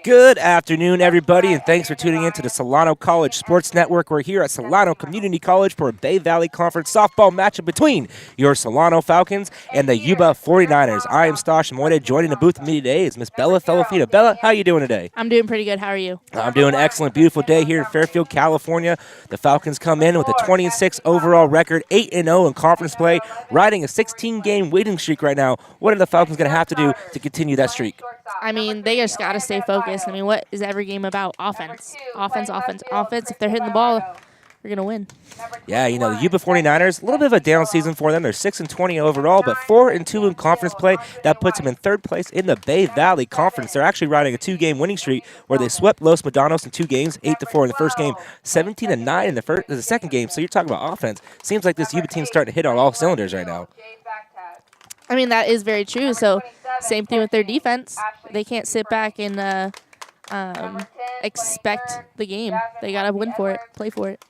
Good afternoon, everybody, and thanks for tuning in to the Solano College Sports Network. We're here at Solano Community College for a Bay Valley Conference softball matchup between your Solano Falcons and the Yuba 49ers. I am Stosh Moida. Joining the booth with me today is Miss Bella Felafita. Bella, how are you doing today? I'm doing pretty good. How are you? I'm doing excellent. Beautiful day here in Fairfield, California. The Falcons come in with a 20-6 overall record, 8-0 in conference play, riding a 16-game winning streak right now. What are the Falcons going to have to do to continue that streak? I mean, they just got to stay focused. I mean, what is every game about? Offense. Offense, offense, offense. If they're hitting the ball, we're going to win. Yeah, you know, the Yuba 49ers, a little bit of a down season for them. They're 6-20 overall, but 4-2 in conference play. That puts them in third place in the Bay Valley Conference. They're actually riding a 2-game winning streak where they swept Los Medanos in 2 games, 8-4 in the first game, 17-9 in the second game. So you're talking about offense. Seems like this Yuba team's starting to hit on all cylinders right now. I mean, that is very true. So same thing with their defense. They can't sit back and expect the game. They got to win for it, play for it.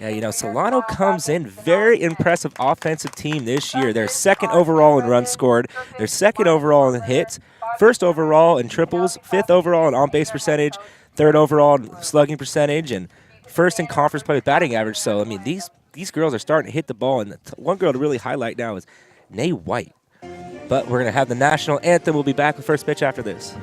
Yeah, you know, Solano comes in very impressive offensive team this year. They're second overall in runs scored. They're second overall in hits, first overall in triples, fifth overall in on-base percentage, third overall in slugging percentage, and first in conference play with batting average. So, I mean, these girls are starting to hit the ball. And one girl to really highlight now is Nay White. But we're going to have the national anthem. We'll be back with first pitch after this.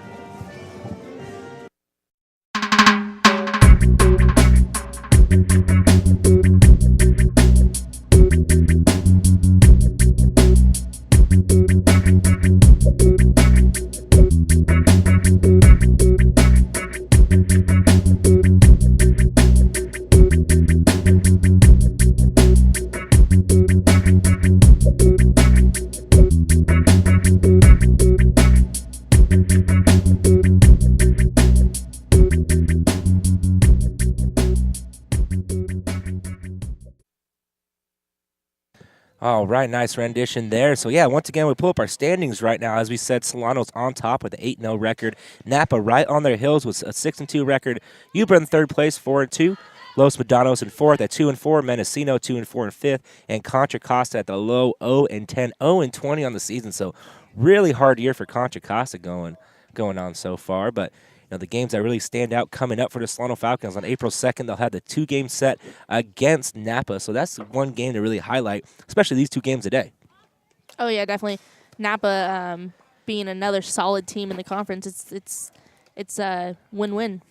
All right, nice rendition there. So, yeah, once again, we pull up our standings right now. As we said, Solano's on top with an 8-0 record. Napa right on their heels with a 6-2 record. Yuba in third place, 4-2. Los Medanos in fourth at 2-4. Mendocino 2-4 in fifth. And Contra Costa at the low 0-10, 0-20 on the season. So, really hard year for Contra Costa going on so far. But you know, the games that really stand out coming up for the Solano Falcons on April 2nd, they'll have the 2-game set against Napa. So that's one game to really highlight, especially these 2 games a day. Oh, yeah, definitely. Napa being another solid team in the conference, it's a win-win.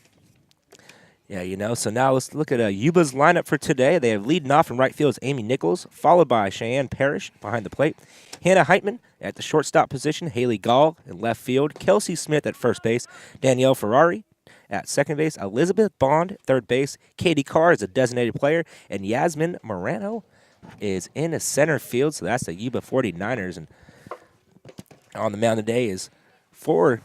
Yeah, you know, so now let's look at Yuba's lineup for today. They have leading off in right field is Amy Nichols, followed by Cheyenne Parrish behind the plate. Hannah Heitman at the shortstop position, Haley Gall in left field, Kelsey Smith at first base, Danielle Ferrari at second base, Elizabeth Bond third base, Katie Carr is a designated player, and Yasmin Morano is in a center field. So that's the Yuba 49ers. And on the mound today is for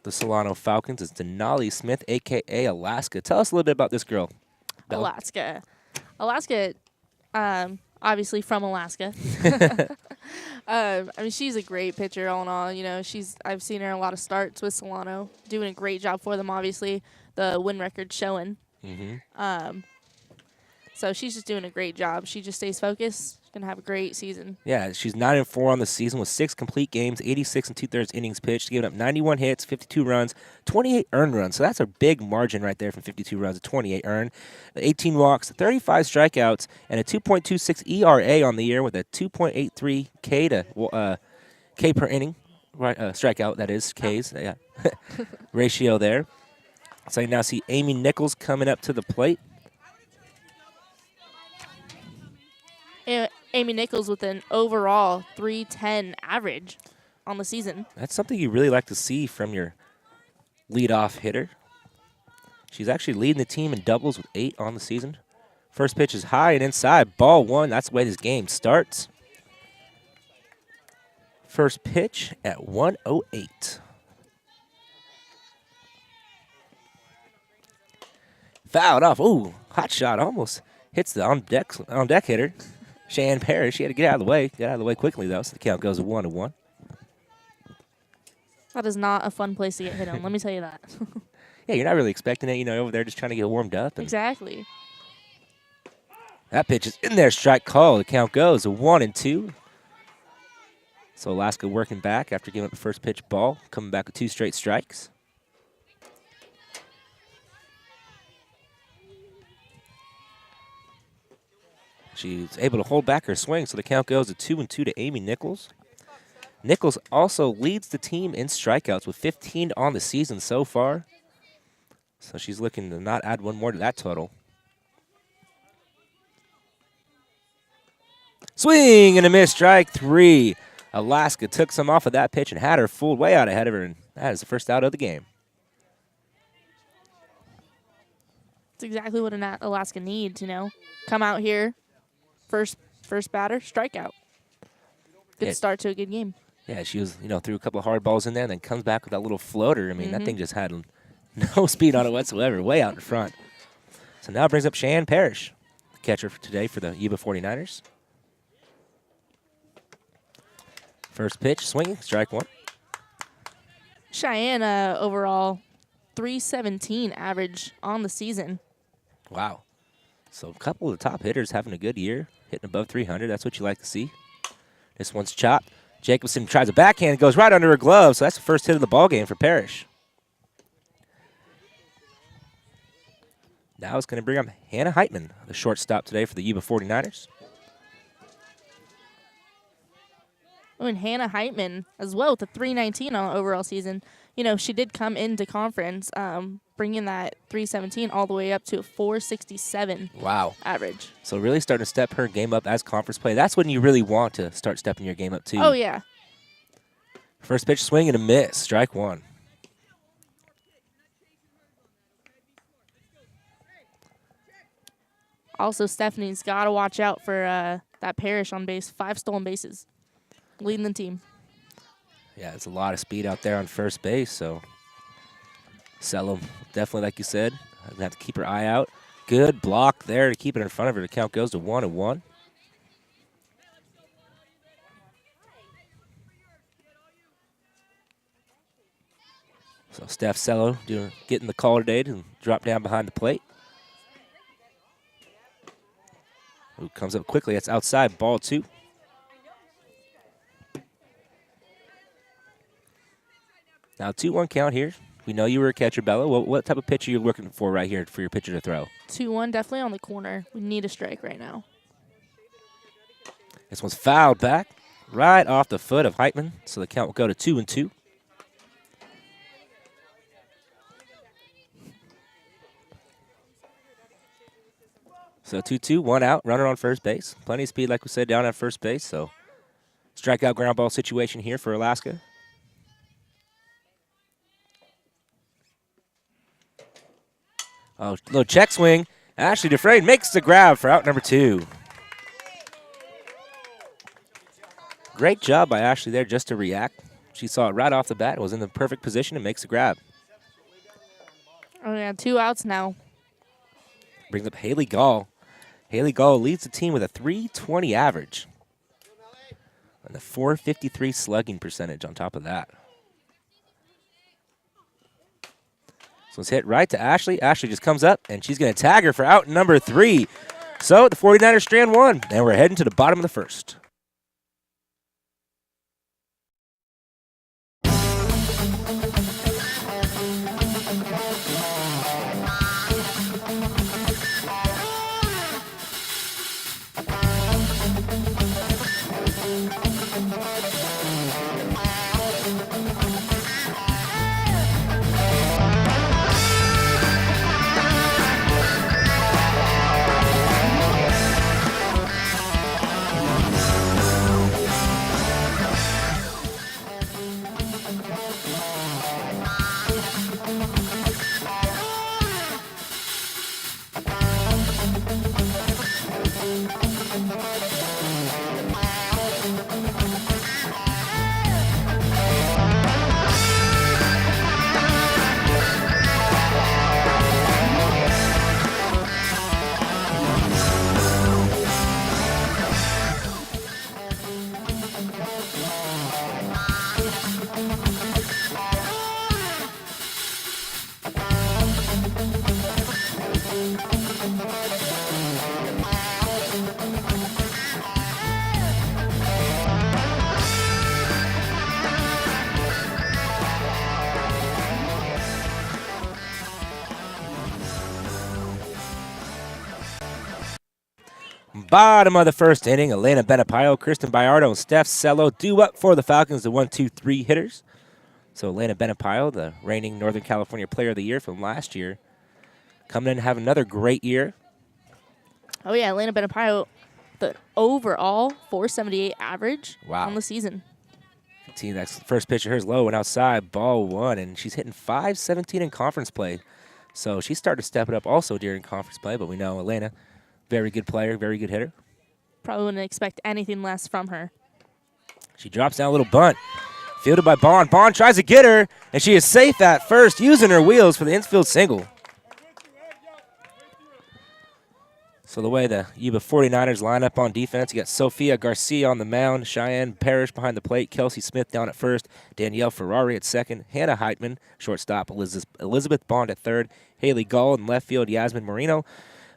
the Solano Falcons is Denali Smith, a.k.a. Alaska. Tell us a little bit about this girl, Bella. Alaska, obviously from Alaska. I mean, she's a great pitcher all in all. You know, I've seen her in a lot of starts with Solano, doing a great job for them, obviously. The win record showing. So she's just doing a great job. She just stays focused. She's going to have a great season. Yeah, she's 9-4 on the season with 6 complete games, 86 2/3 innings pitched, giving up 91 hits, 52 runs, 28 earned runs. So that's a big margin right there from 52 runs to 28 earned. 18 walks, 35 strikeouts, and a 2.26 ERA on the year with a 2.83 K per inning. Right, strikeout, that is, Ks. Yeah. Ratio there. So you now see Amy Nichols coming up to the plate. Amy Nichols with an overall 310 average on the season. That's something you really like to see from your leadoff hitter. She's actually leading the team in doubles with 8 on the season. First pitch is high and inside. Ball 1. That's the way this game starts. First pitch at 1:08. Fouled off. Ooh, hot shot almost hits the on deck hitter. Cheyenne Parrish, she had to get out of the way. Get out of the way quickly, though, so the count goes 1-1. That is not a fun place to get hit on, let me tell you that. Yeah, you're not really expecting it, you know, over there just trying to get warmed up. Exactly. That pitch is in there, strike call. The count goes 1-2. So Alaska working back after giving up the first pitch ball, coming back with 2 straight strikes. She's able to hold back her swing, so the count goes to 2-2 to Amy Nichols. Nichols also leads the team in strikeouts with 15 on the season so far. So she's looking to not add one more to that total. Swing and a miss, strike 3. Alaska took some off of that pitch and had her fooled way out ahead of her, and that is the first out of the game. It's exactly what an Alaska needs, Come out here, first batter, strikeout. Good start to a good game. Yeah, she was, threw a couple of hard balls in there and then comes back with that little floater. I mean, that thing just had no speed on it whatsoever, way out in front. So now brings up Cheyenne Parrish, the catcher for today for the Yuba 49ers. First pitch, swinging, strike 1. Cheyenne overall 317 average on the season. Wow. So a couple of the top hitters having a good year, hitting above 300. That's what you like to see. This one's chopped. Jacobson tries a backhand, goes right under her glove, so that's the first hit of the ball game for Parrish. Now it's going to bring up Hannah Heitman, the shortstop today for the Yuba 49ers. Oh, and Hannah Heitman as well with the 319 on the overall season. She did come into conference, bringing that 317 all the way up to a 467 average. So really starting to step her game up as conference play. That's when you really want to start stepping your game up too. Oh, yeah. First pitch, swing and a miss, strike 1. Also, Stephanie's got to watch out for that Parrish on base. 5 stolen bases, leading the team. Yeah, it's a lot of speed out there on first base, so Sello, definitely, like you said, gonna have to keep her eye out. Good block there to keep it in front of her. The count goes to 1-1. So Steph Sello getting the call today to drop down behind the plate. Ooh, comes up quickly. That's outside, ball 2. Now 2-1 count here. We know you were a catcher, Bella. What type of pitch are you looking for right here for your pitcher to throw? 2-1, definitely on the corner. We need a strike right now. This one's fouled back right off the foot of Heitman, so the count will go to 2-2. So 2-2, 1 out, runner on first base. Plenty of speed, like we said, down at first base. So strikeout ground ball situation here for Alaska. Oh, little check swing. Ashley Dufresne makes the grab for out number 2. Great job by Ashley there just to react. She saw it right off the bat, was in the perfect position, and makes the grab. Oh, yeah, 2 outs now. Brings up Haley Gall. Haley Gall leads the team with a 320 average. And a 453 slugging percentage on top of that. So it's hit right to Ashley. Ashley just comes up, and she's going to tag her for out number 3. So the 49ers strand 1, and we're heading to the bottom of the first. Bottom of the first inning, Elena Benapayo, Kristen Bayardo, and Steph Cello do up for the Falcons, the 1-2-3 hitters. So Elena Benapayo, the reigning Northern California Player of the Year from last year, coming in and have another great year. Oh, yeah, Elena Benapayo, the overall 478 average Wow. on the season. See, that first pitch of hers low and outside, ball one, and she's hitting .517 in conference play. So she started to step it up also during conference play, but we know Elena, very good player, very good hitter. Probably wouldn't expect anything less from her. She drops down a little bunt. Fielded by Bond. Bond tries to get her, and she is safe at first, using her wheels for the infield single. So the way the Yuba 49ers line up on defense, you got Sophia Garcia on the mound, Cheyenne Parrish behind the plate, Kelsey Smith down at first, Danielle Ferrari at second, Hannah Heitman, shortstop, Elizabeth Bond at third, Haley Gall in left field, Yasmin Marino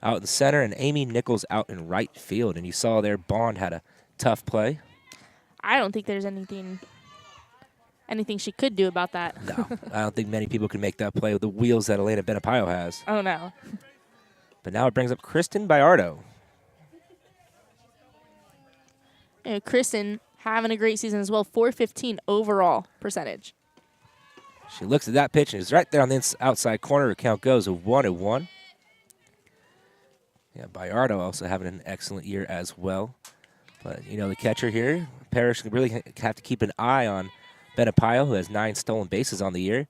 out in center, and Amy Nichols out in right field. And you saw there Bond had a tough play. I don't think there's anything she could do about that. No, I don't think many people can make that play with the wheels that Elena Benapayo has. Oh, no. But now it brings up Kristen Bayardo. You know, Kristen having a great season as well, 415 overall percentage. She looks at that pitch and is right there on the outside corner. Her count goes a 1-1. Yeah, Bayardo also having an excellent year as well. But, you know, the catcher here, Parrish, really have to keep an eye on Benapayo, who has 9 stolen bases on the year.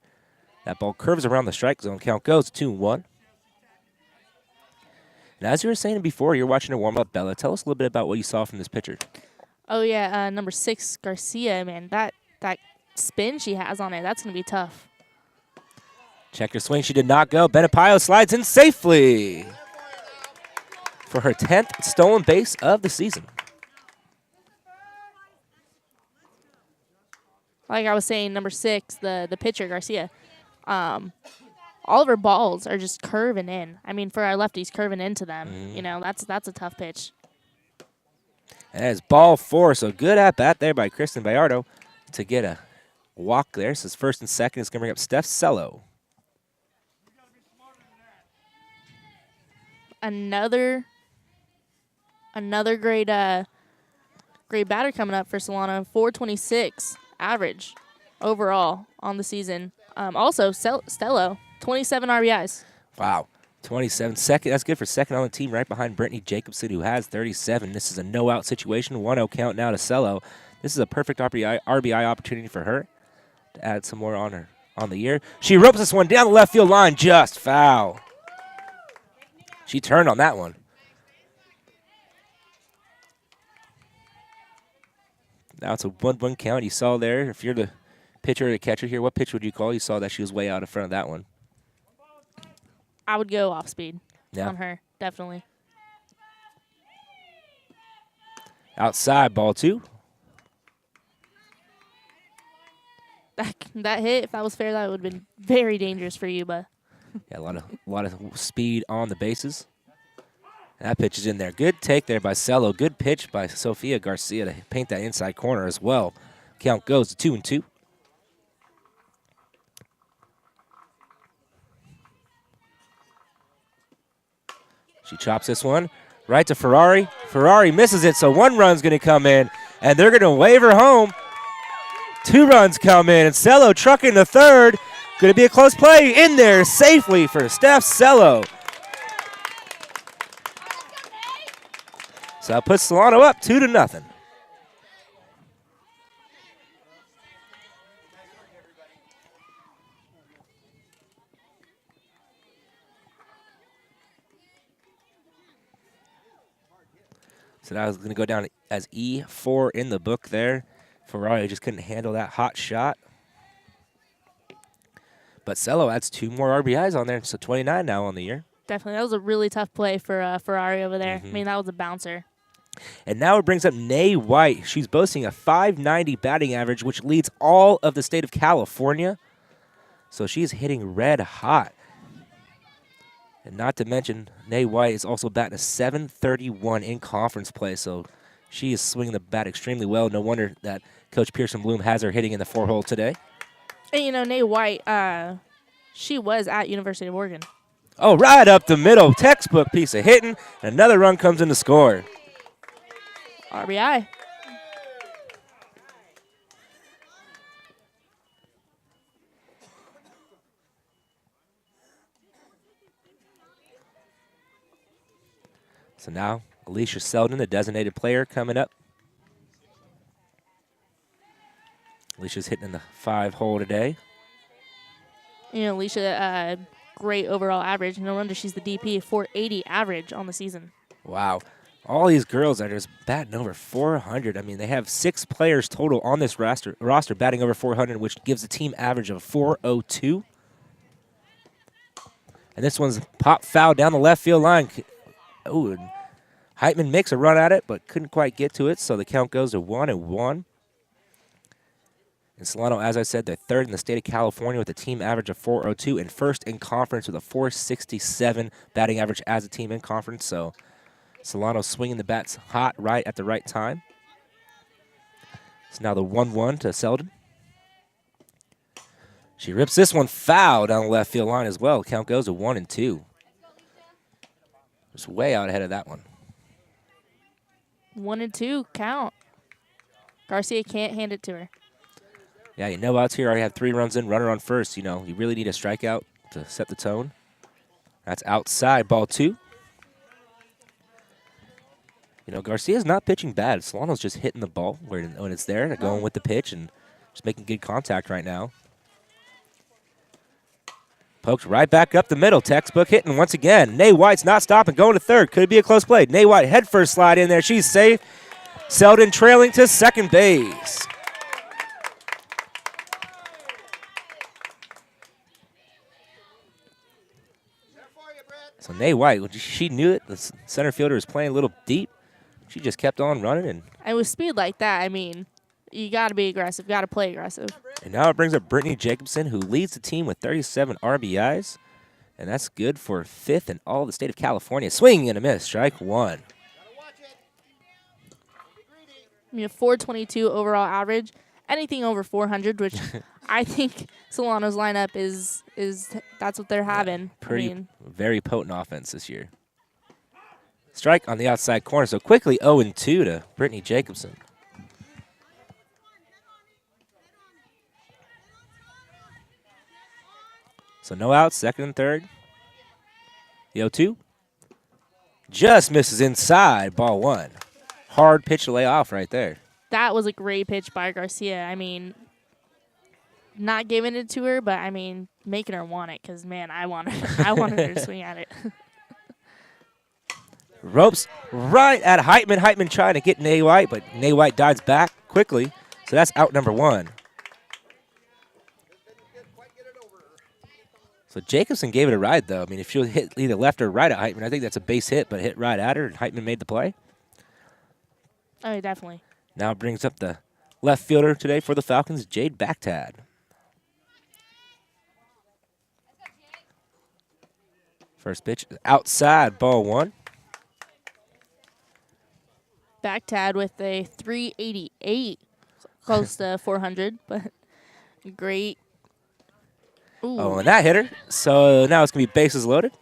That ball curves around the strike zone. Count goes 2-1. And as you were saying before, you're watching her warm up, Bella. Tell us a little bit about what you saw from this pitcher. Oh, yeah, number 6, Garcia, man. That spin she has on it, that's going to be tough. Check her swing. She did not go. Benapayo slides in safely for her 10th stolen base of the season. Like I was saying, number 6, the pitcher, Garcia, all of her balls are just curving in. I mean, for our lefties, curving into them. You know, that's a tough pitch. And that is ball 4, so good at bat there by Kristen Bayardo to get a walk there. So it's first and second. It's going to bring up Steph Cello. Another great batter coming up for Solano. 426 average overall on the season. Also, Stello, 27 RBIs. Wow. 27. Second. That's good for second on the team, right behind Brittany Jacobson, who has 37. This is a no-out situation. 1-0 count now to Cello. This is a perfect RBI opportunity for her to add some more on the year. She ropes this one down the left field line, just foul. She turned on that one. Now it's a 1-1 count. You saw there, if you're the pitcher or the catcher here, what pitch would you call? You saw that she was way out in front of that one. I would go off speed Yeah. on her, definitely. Outside, ball 2. That hit, if that was fair, that would have been very dangerous for Yuba. Yeah, a lot of speed on the bases. That pitch is in there. Good take there by Cello. Good pitch by Sofia Garcia to paint that inside corner as well. Count goes to 2-2. She chops this one right to Ferrari. Ferrari misses it, so 1 run's going to come in, and they're going to wave her home. 2 runs come in, and Cello trucking the third. Going to be a close play in there safely for Steph Cello. So that puts Solano up 2-0. So that was going to go down as E4 in the book there. Ferrari just couldn't handle that hot shot. But Cello adds 2 more RBIs on there, so 29 now on the year. Definitely. That was a really tough play for Ferrari over there. I mean, that was a bouncer. And now it brings up Nay White. She's boasting a .590 batting average, which leads all of the state of California. So she's hitting red hot. And not to mention, Nay White is also batting a .731 in conference play. So she is swinging the bat extremely well. No wonder that Coach Pearson Bloom has her hitting in the 4-hole today. And, you know, Nay White, she was at University of Oregon. Oh, right up the middle. Textbook piece of hitting. And another run comes in to score. RBI. So now Alicia Selden, the designated player, coming up. Alicia's hitting in the 5-hole today. You know, Alicia, great overall average. No wonder she's the DP, 480 average on the season. Wow. All these girls are just batting over 400. I mean, they have 6 players total on this roster batting over 400, which gives a team average of 402. And this one's pop foul down the left field line. Oh, and Heitman makes a run at it, but couldn't quite get to it, so the count goes to 1-1. And Solano, as I said, they're third in the state of California with a team average of 402 and first in conference with a 467 batting average as a team in conference. So Solano swinging the bats hot right at the right time. It's now the 1-1 to Selden. She rips this one foul down the left field line as well. Count goes to 1-2. Just way out ahead of that one. 1-2 count. Garcia can't hand it to her. Yeah, you know outs here. Already have 3 runs in, runner on first. You know, you really need a strikeout to set the tone. That's outside, ball 2. You know, Garcia's not pitching bad. Solano's just hitting the ball when it's there. They're going with the pitch and just making good contact right now. Poked right back up the middle. Textbook hitting once again. Nay White's not stopping, going to third. Could it be a close play? Nay White head first slide in there. She's safe. Selden trailing to second base. So Nay White, she knew it. The center fielder was playing a little deep. She just kept on running. And with speed like that, I mean, you got to be aggressive, got to play aggressive. And now it brings up Brittany Jacobson, who leads the team with 37 RBIs. And that's good for 5th in all of the state of California. Swing and a miss, strike 1. I mean, a 422 overall average. Anything over 400, which I think Solano's lineup is that's what they're having. Very potent offense this year. Strike on the outside corner, so quickly 0-2 to Brittany Jacobson. So no outs, second and third. The 0-2 just misses inside, ball 1. Hard pitch to lay off right there. That was a great pitch by Garcia. I mean, not giving it to her, but I mean, making her want it because, man, I wanted her to swing at it. Ropes right at Heitman. Heitman trying to get Nay White, but Nay White dives back quickly. So that's out number 1. So Jacobson gave it a ride, though. I mean, if she hit either left or right at Heitman, I think that's a base hit, but hit right at her, and Heitman made the play. Oh, definitely. Now brings up the left fielder today for the Falcons, Jade Backtad. First pitch outside, ball 1. Backtad with a 388, close to 400, but great. Ooh. Oh, and that hit her. So now it's going to be bases loaded.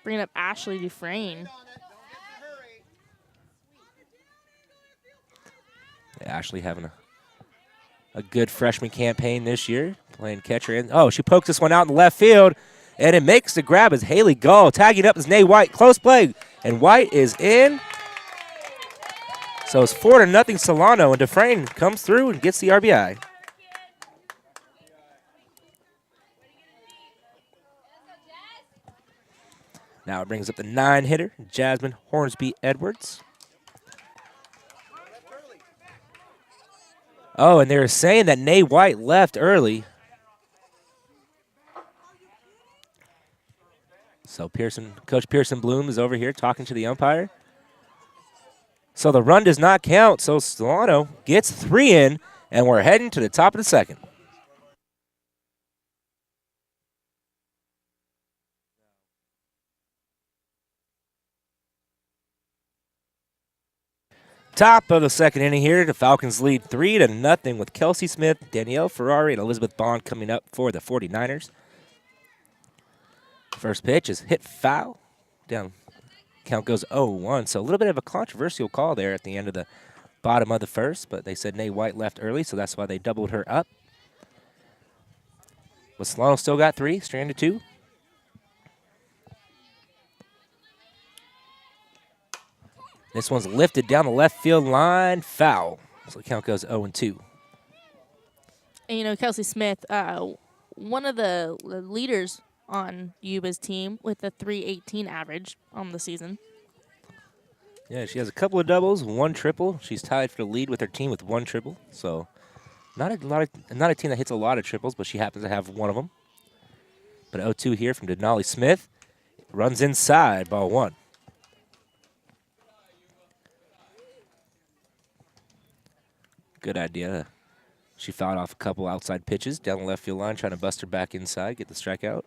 Bringing up Ashley Dufresne. Yeah, Ashley having a good freshman campaign this year, playing catcher. And oh, she pokes this one out in the left field, and it makes the grab as Haley Gall tagging up as Nay White. Close play, and White is in. So it's 4-0 Solano, and Dufresne comes through and gets the RBI. Now it brings up the 9-hitter, Jasmine Hornsby Edwards. Oh, and they were saying that Nay White left early. So Coach Pearson Bloom is over here talking to the umpire. So the run does not count. So Solano gets 3 in, and we're heading to the top of the second. Top of the second inning here. The Falcons lead 3-0 with Kelsey Smith, Danielle Ferrari, and Elizabeth Bond coming up for the 49ers. First pitch is hit foul. Down. Count goes 0-1. So a little bit of a controversial call there at the end of the bottom of the first, but they said Nay White left early, so that's why they doubled her up. But Solano still got 3, stranded 2. This one's lifted down the left field line, foul. So the count goes 0-2. And, you know, Kelsey Smith, one of the leaders on Yuba's team with a 318 average on the season. Yeah, she has a couple of doubles, 1 triple. She's tied for the lead with her team with 1 triple. So not a team that hits a lot of triples, but she happens to have one of them. But 0-2 here from Denali Smith. Runs inside, ball 1. Good idea. She fouled off a couple outside pitches down the left field line, trying to bust her back inside, get the strikeout.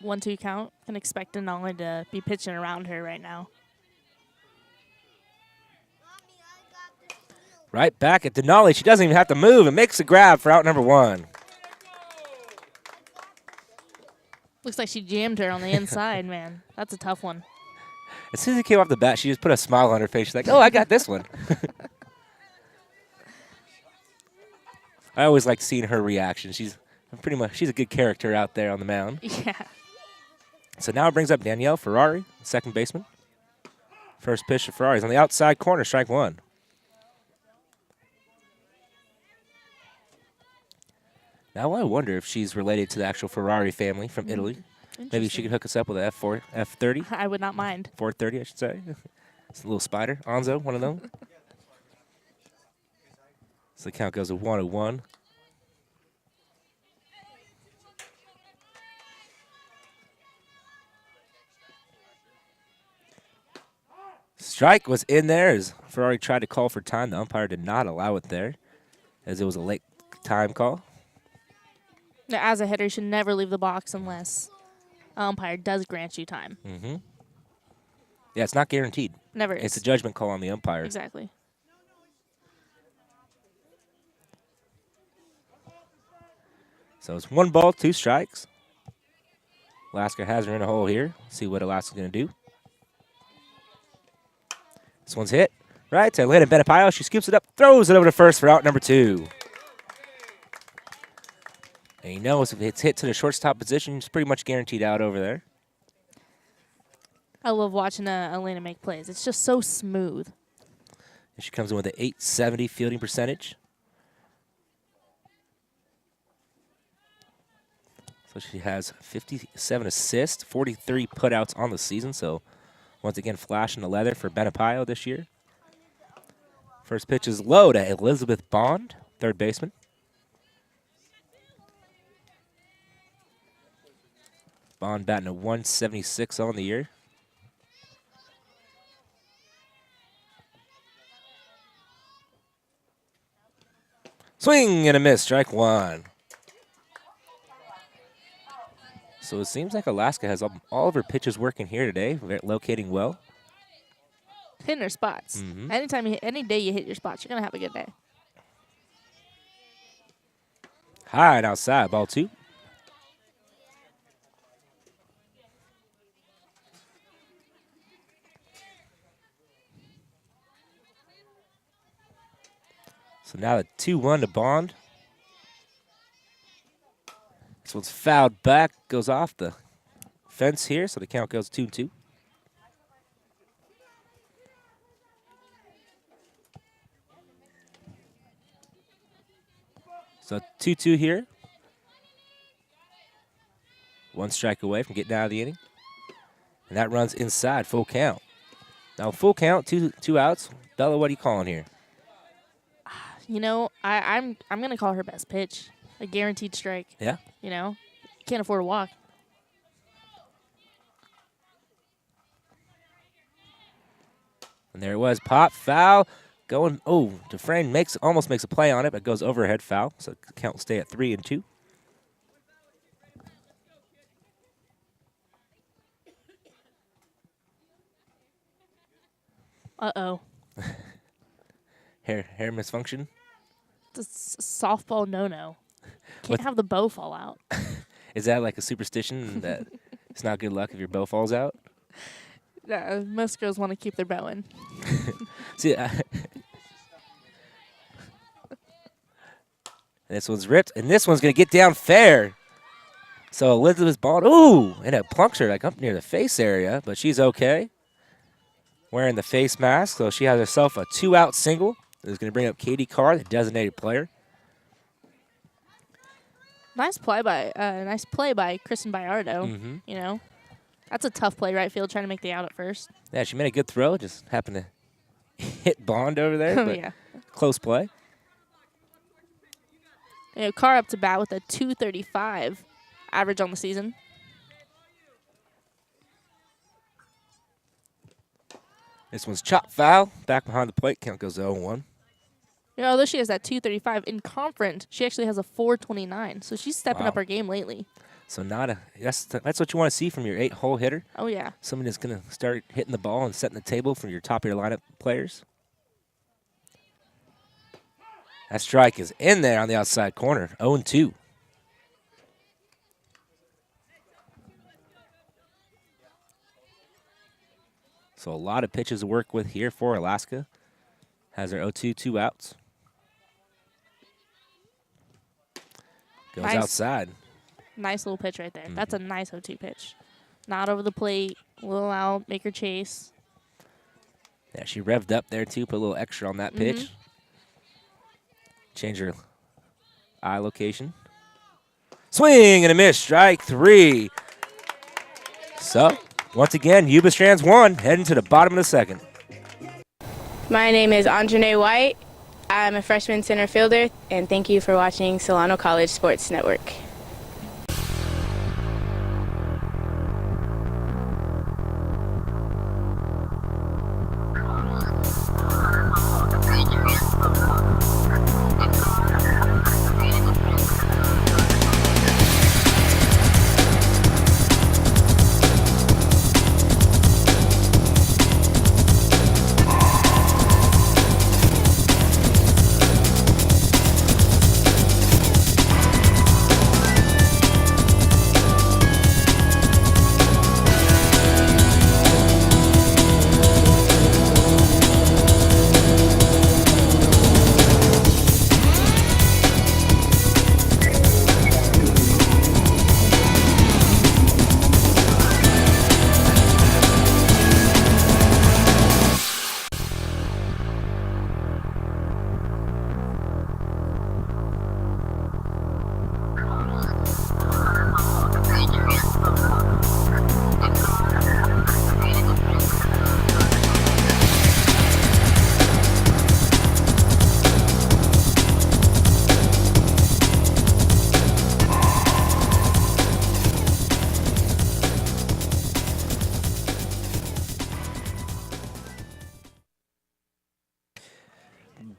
One-two count. Can expect Denali to be pitching around her right now. Right back at Denali. She doesn't even have to move and makes a grab for out number 1. Looks like she jammed her on the inside, man. That's a tough one. As soon as he came off the bat, she just put a smile on her face. She's like, oh, I got this one. I always like seeing her reaction. She's a good character out there on the mound. Yeah. So now it brings up Danielle Ferrari, second baseman. First pitch to Ferrari's on the outside corner, strike 1. Now I wonder if she's related to the actual Ferrari family from Italy. Maybe she could hook us up with an F30. I would not mind. 430, I should say. It's a little spider. Onzo, one of them. So the count goes to 1-1. Strike was in there as Ferrari tried to call for time. The umpire did not allow it there, as it was a late time call. Now, as a hitter, you should never leave the box unless umpire does grant you time. Mm-hmm. Yeah, it's not guaranteed. Never is. It's a judgment call on the umpire. Exactly. So it's 1 ball, 2 strikes. Alaska has her in a hole here. See what Alaska's going to do. This one's hit. Right to Atlanta Benapayo. She scoops it up, throws it over to first for out number 2. And you know, if it's hit to the shortstop position, it's pretty much guaranteed out over there. I love watching Elena make plays. It's just so smooth. And she comes in with an .870 fielding percentage. So she has 57 assists, 43 putouts on the season. So once again, flashing the leather for Benapayo this year. First pitch is low to Elizabeth Bond, third baseman. Bond batting a 176 on the year. Swing and a miss, strike 1. So it seems like Alaska has all of her pitches working here today, locating well. Hitting her spots. Mm-hmm. Any day you hit your spots, you're going to have a good day. High and outside, ball 2. So now the 2-1 to Bond. This one's fouled back, goes off the fence here, so the count goes 2-2. So 2-2 here. 1 strike away from getting out of the inning. And that runs inside, full count. Now full count, two outs. Bella, what are you calling here? You know, I'm going to call her best pitch. A guaranteed strike. Yeah? You know, can't afford to walk. And there it was, pop, foul, going, Dufresne almost makes a play on it, but goes overhead foul, so the count will stay at 3-2. Uh-oh. Hair misfunction. It's a softball no-no. Can't What- have the bow fall out. Is that like a superstition that it's not good luck if your bow falls out? Most girls want to keep their bow in. See, this one's ripped, and this one's going to get down fair. So Elizabeth's ball, ooh, and it plunks her like up near the face area, but she's okay. Wearing the face mask, so she has herself a 2-out single. This is going to bring up Katie Carr, the designated player. Nice play by Kristen Bayardo. Mm-hmm. You know, that's a tough play right field, trying to make the out at first. Yeah, she made a good throw, just happened to hit Bond over there, but Yeah. close play. You know, Carr up to bat with a 235 average on the season. This one's chopped foul. Back behind the plate, count goes 0-1. You know, although she has that 235 in conference, she actually has a 429. So she's stepping up her game lately. So that's what you want to see from your 8-hole hitter. Oh, yeah. Somebody that's going to start hitting the ball and setting the table for your top of your lineup players. That strike is in there on the outside corner, 0-2. So a lot of pitches to work with here for Alaska. Has her 0-2, 2 outs. Goes Nice. outside. Nice little pitch right there. That's a nice 0-2 pitch. Not over the plate, a little out, make her chase. Yeah, she revved up there too, put a little extra on that pitch. Change her eye location. Swing and a miss, strike 3. So, once again, Yuba Strands 1, heading to the bottom of the second. My name is Anjanae White. I'm a freshman center fielder, and thank you for watching Solano College Sports Network.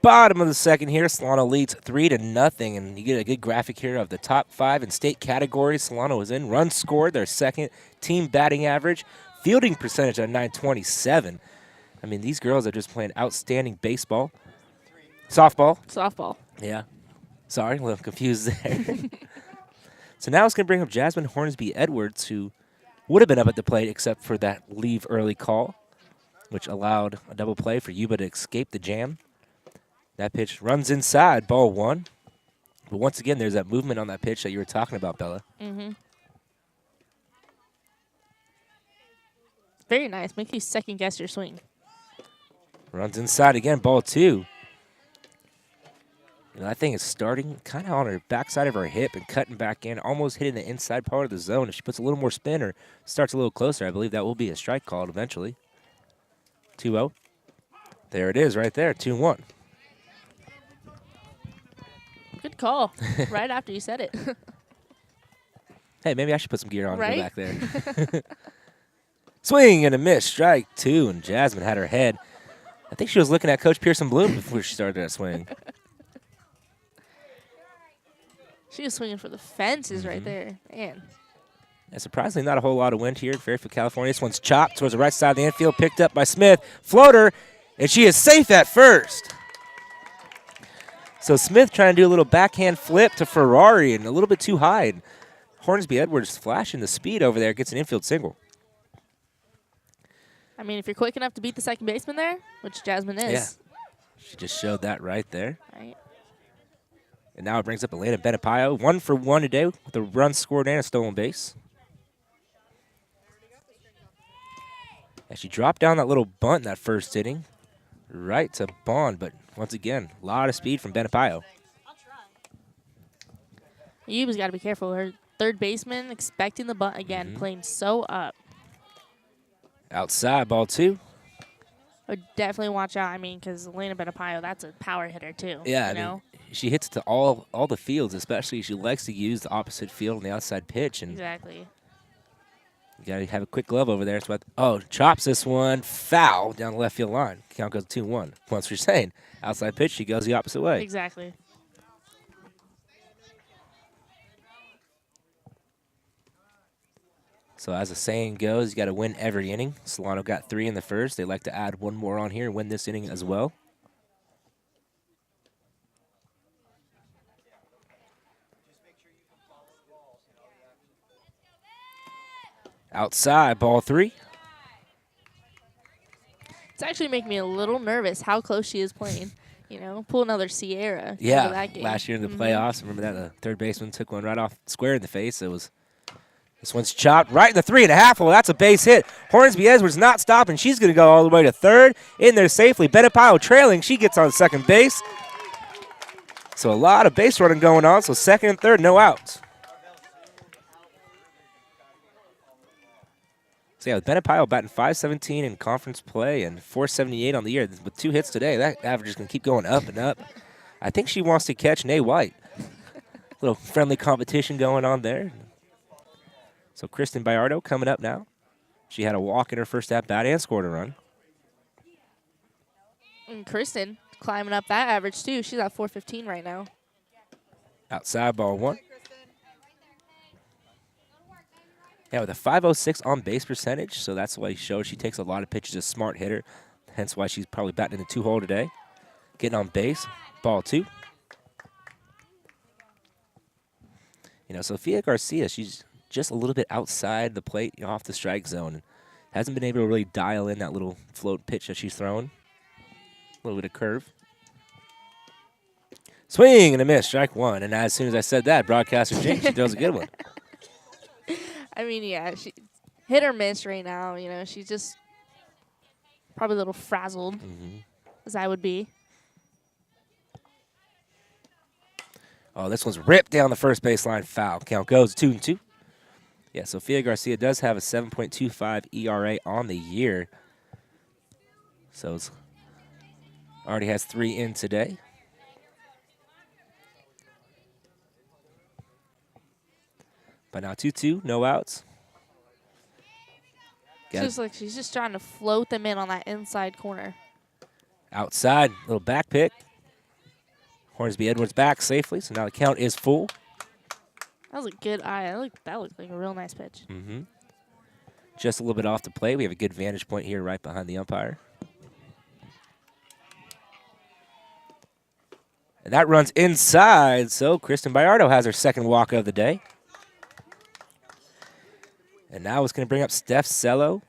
Bottom of the second here, Solano leads 3-0, and you get a good graphic here of the top 5 in state categories Solano is in. Runs scored, their second, team batting average, fielding percentage at 927. I mean, these girls are just playing outstanding baseball. Softball. Yeah. Sorry, a little confused there. So now it's going to bring up Jasmine Hornsby Edwards, who would have been up at the plate except for that leave early call, which allowed a double play for Yuba to escape the jam. That pitch runs inside, ball 1. But once again, there's that movement on that pitch that you were talking about, Bella. Very nice. Make you second guess your swing. Runs inside again, ball 2. You know, that thing is starting kind of on her backside of her hip and cutting back in, almost hitting the inside part of the zone. If she puts a little more spin or starts a little closer, I believe that will be a strike called eventually. 2-0. There it is right there, 2-1. Good call. Right after you said it. Hey, maybe I should put some gear on and Right? go back there. Swing and a miss, strike 2, and Jasmine had her head. I think she was looking at Coach Pearson Bloom before she started that swing. She was swinging for the fences right there. Man. And surprisingly, not a whole lot of wind here in Fairfield, California. This one's chopped towards the right side of the infield, picked up by Smith. Floater, And she is safe at first. So Smith trying to do a little backhand flip to Ferrari and a little bit too high. And Hornsby Edwards flashing the speed over there, gets an infield single. I mean, if you're quick enough to beat the second baseman there, which Jasmine is. Yeah. She just showed that right there. Right. And now it brings up Elena Benapayo. 1 for 1 today with a run scored and a stolen base. And she dropped down that little bunt in that first inning. Right to Bond, but once again, a lot of speed from Benapayo. Yuba's got to be careful. Her third baseman expecting the bunt again, playing so up. Outside, ball 2. Would definitely watch out. I mean, because Elena Benapayo, that's a power hitter too. Yeah, you know? She hits to all the fields, especially she likes to use the opposite field and the outside pitch. And Exactly. you got to have a quick glove over there. Chops this one, foul down the left field line. Count goes 2-1. Once you're saying outside pitch, she goes the opposite way. Exactly. So as the saying goes, you got to win every inning. Solano got 3 in the first. They like to add 1 more on here and win this inning as well. Outside, ball 3. It's actually making me a little nervous how close she is playing. You know, pull another Sierra. Yeah, that game. last year in the playoffs. Remember that? The third baseman took one right off square in the face. This one's chopped right in the 3.5 hole. That's a base hit. Hornsby Edwards not stopping. She's going to go all the way to third. In there safely. Benapayo trailing. She gets on second base. So a lot of base running going on. So second and third, no outs. So yeah, with Benapayo batting .517 in conference play and .478 on the year, with 2 hits today, that average is going to keep going up and up. I think she wants to catch Nay White. Little friendly competition going on there. So Kristen Bayardo coming up now. She had a walk in her first at-bat and scored a run. And Kristen climbing up that average, too. She's at .415 right now. Outside, ball 1. Yeah, with a .506 on-base percentage, so that's why she takes a lot of pitches, a smart hitter. Hence why she's probably batting in the 2-hole today. Getting on base, ball 2. You know, Sofia Garcia, she's just a little bit outside the plate, off the strike zone. Hasn't been able to really dial in that little float pitch that she's throwing. A little bit of curve. Swing and a miss, strike 1. And as soon as I said that, broadcaster Jake, she throws a good one. I mean, yeah, she hit or miss right now. You know, she's just probably a little frazzled, as I would be. Oh, this one's ripped down the first baseline, foul. Count goes 2-2. Yeah, Sofia Garcia does have a 7.25 ERA on the year. So it's already has 3 in today. But now 2-2, no outs. She's just trying to float them in on that inside corner. Outside, little back pick. Hornsby Edwards back safely, so now the count is full. That was a good eye. That looked like a real nice pitch. Just a little bit off the play. We have a good vantage point here right behind the umpire. And that runs inside, so Kristen Bayardo has her second walk of the day. And now it's going to bring up Steph Cello,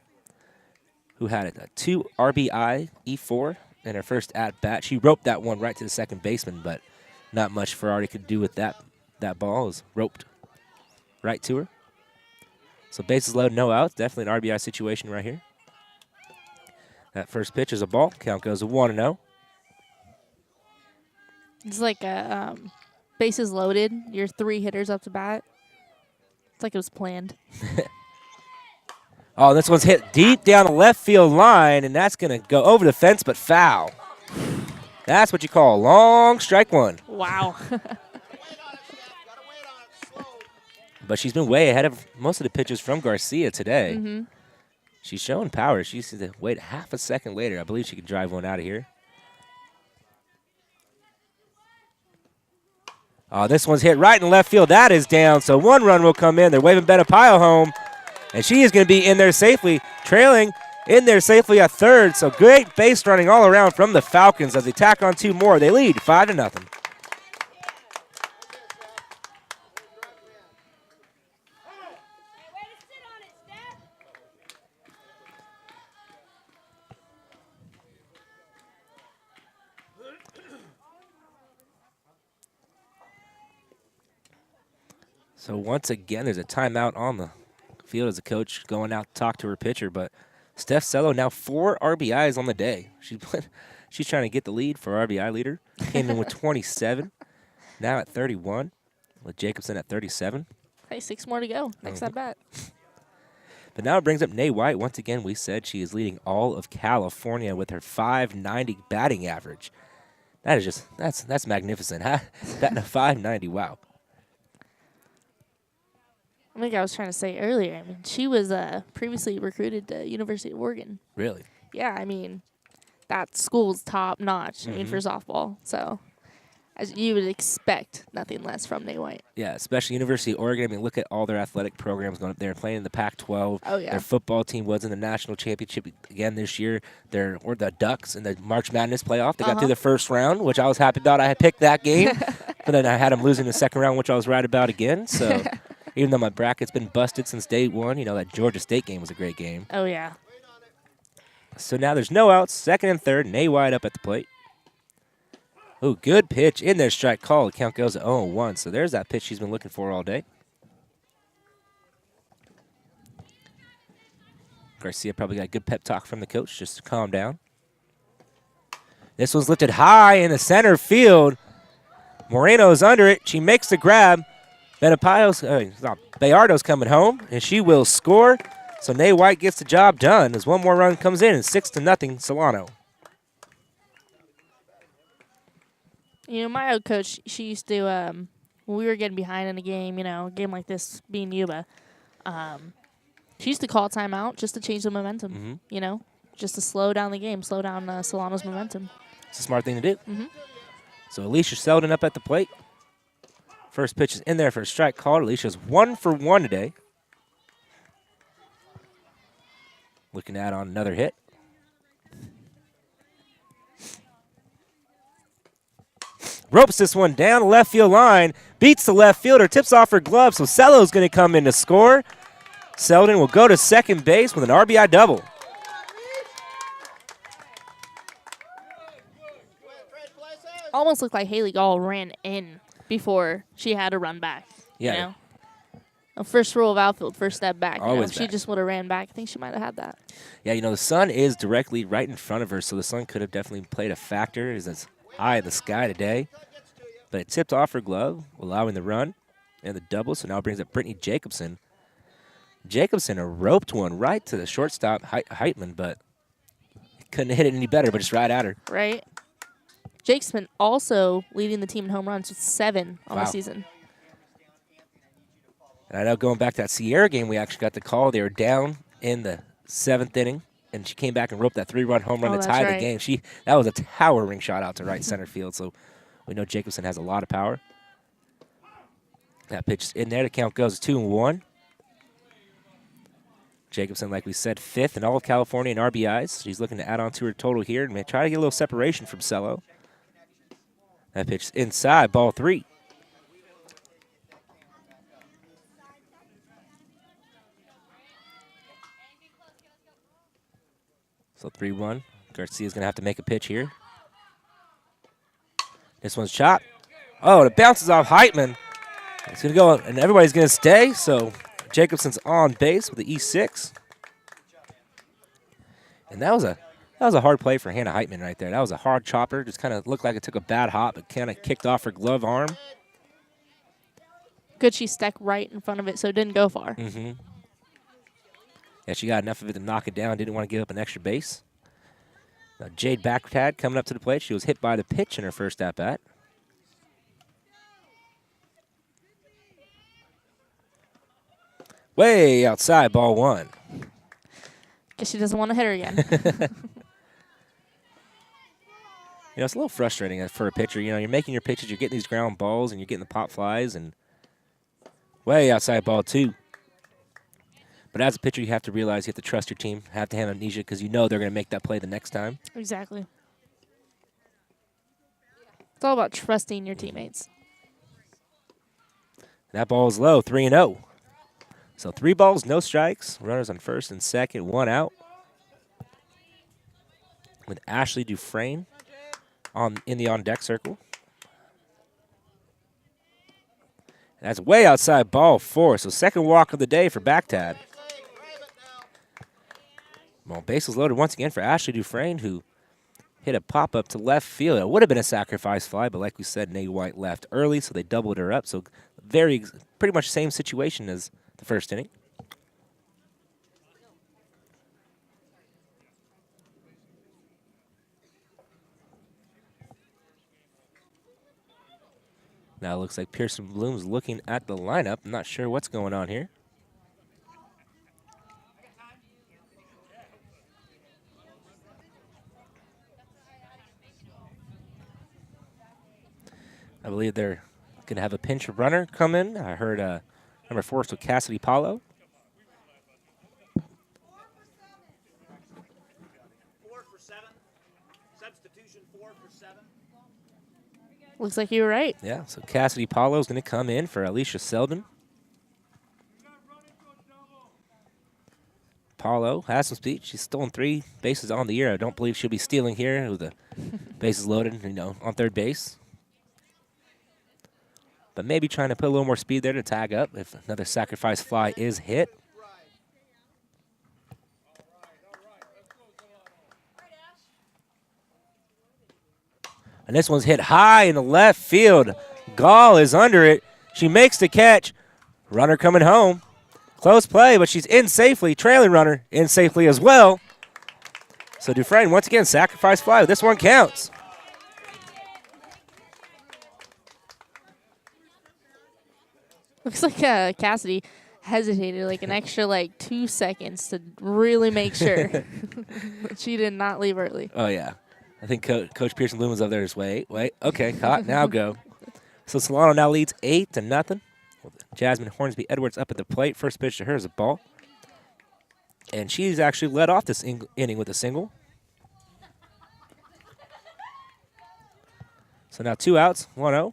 who had a 2 RBI E4 in her first at-bat. She roped that one right to the second baseman, but not much Ferrari could do with that ball. It was roped right to her. So bases loaded, no outs. Definitely an RBI situation right here. That first pitch is a ball. Count goes to 1-0. It's like a bases loaded. Your 3 hitters up to bat. It's like it was planned. Oh, this one's hit deep down the left field line, and that's going to go over the fence, but foul. That's what you call a long strike 1. Wow. But she's been way ahead of most of the pitches from Garcia today. She's showing power. She needs to wait half a second later. I believe she can drive one out of here. Oh, this one's hit right in left field. That is down, so 1 run will come in. They're waving Benapayo home. And she is going to be in there safely, trailing in there safely at third. So great base running all around from the Falcons as they tack on 2 more. They lead 5-0. So once again, there's a timeout on the field as the coach going out to talk to her pitcher. But Steph Cello now 4 RBIs on the day. She's trying to get the lead for RBI leader. Came in with 27, now at 31, with Jacobson at 37. Hey, 6 more to go. Next at bat. But now it brings up Nay White. Once again, we said she is leading all of California with her .590 batting average. That is just, that's magnificent, huh? Batting a .590, wow. I think I was trying to say earlier, I mean, she was previously recruited to University of Oregon. Really? Yeah, I mean, that school's top notch, I mean, for softball. So, as you would expect, nothing less from Nay White. Yeah, especially University of Oregon. I mean, look at all their athletic programs going up there, playing in the Pac-12. Oh, yeah. Their football team was in the national championship again this year. Or the Ducks in the March Madness playoff. They got through the first round, which I was happy about. I had picked that game. But then I had them losing the second round, which I was right about again. So, even though my bracket's been busted since day one, you know, that Georgia State game was a great game. Oh, yeah. So now there's no outs, second and third, Nay White up at the plate. Oh, good pitch in there, strike call. The count goes to 0-1. So there's that pitch she's been looking for all day. Garcia probably got a good pep talk from the coach just to calm down. This one's lifted high in the center field. Moreno's under it. She makes the grab. Bayardo's coming home, and she will score. So Nay White gets the job done as one more run comes in, and 6-0 Solano. You know, my old coach, she used to, when we were getting behind in a game, you know, a game like this being Yuba, she used to call timeout just to change the momentum, you know, just to slow down the game, slow down Solano's momentum. It's a smart thing to do. So Alicia Selden up at the plate. First pitch is in there for a strike called. Alicia's 1 for 1 today. Looking at on another hit. Ropes this one down the left field line. Beats the left fielder. Tips off her glove. So Cello's going to come in to score. Selden will go to second base with an RBI double. Almost looked like Haley Gall ran in before she had to run back. Yeah. You know? First rule of outfield, first step back. You know? Always If she back. just would have ran back, I think she might have had that. Yeah, you know, the sun is directly right in front of her, so the sun could have definitely played a factor. It's high in the sky today. But it tipped off her glove, allowing the run and the double, so now it brings up Brittany Jacobson. Jacobson roped one right to the shortstop, Heitman, but couldn't hit it any better, but just right at her. Right? Jake's been also leading the team in home runs with 7 on the Wow. season. And I know going back to that Sierra game, we actually got the call. They were down in the 7th inning, and she came back and roped that 3-run home run Oh, to that's tie the right. game. That was a towering shot out to right center field, so we know Jacobson has a lot of power. That pitch is in there. The count goes 2-1. Jacobson, like we said, 5th in all of California in RBIs. She's looking to add on to her total here and try to get a little separation from Cello. That pitch is inside, ball 3. So 3-1. Garcia's going to have to make a pitch here. This one's chopped. Oh, it bounces off Heitman. It's going to go, and everybody's going to stay. So Jacobson's on base with the E6. And that was a hard play for Hannah Heitman right there. That was a hard chopper. Just kind of looked like it took a bad hop, but kind of kicked off her glove arm. Good she stuck right in front of it so it didn't go far. Yeah, she got enough of it to knock it down. Didn't want to give up an extra base. Now Jade Backtad coming up to the plate. She was hit by the pitch in her first at-bat. Way outside, ball 1. Guess she doesn't want to hit her again. You know, it's a little frustrating for a pitcher. You know, you're making your pitches, you're getting these ground balls, and you're getting the pop flies, and way outside, ball 2. But as a pitcher, you have to realize you have to trust your team, have to have amnesia because you know they're going to make that play the next time. Exactly. It's all about trusting your teammates. That ball is low, 3-0. So 3 balls, no strikes. Runners on first and second, 1 out. With Ashley Dufresne in the on-deck circle. That's way outside ball 4. So second walk of the day for Baghdad. Well, bases loaded once again for Ashley Dufresne, who hit a pop-up to left field. It would have been a sacrifice fly, but like we said, Nay White left early, so they doubled her up. So pretty much same situation as the first inning. Now it looks like Pearson Bloom's looking at the lineup. I'm not sure what's going on here. I believe they're going to have a pinch runner come in. I heard number 4 is with Cassidy Paulo. 4 for 7. Substitution 4 for 7. Looks like you were right. Yeah, so Cassidy Paulo is going to come in for Alicia Selden. Paulo has some speed. She's stolen 3 bases on the year. I don't believe she'll be stealing here with the bases loaded, on third base. But maybe trying to put a little more speed there to tag up if another sacrifice fly is hit. And this one's hit high in the left field. Gall is under it. She makes the catch. Runner coming home. Close play, but she's in safely. Trailing runner in safely as well. So Dufresne, once again, sacrifice fly. This one counts. Looks like Cassidy hesitated like an extra 2 seconds to really make sure that she did not leave early. Oh, yeah. I think Coach Pearson Bloom was up there just wait. Okay, hot, now go. So Solano now leads 8-0. Jasmine Hornsby Edwards up at the plate. First pitch to her is a ball. And she's actually led off this inning with a single. So now 2 outs, 1-0.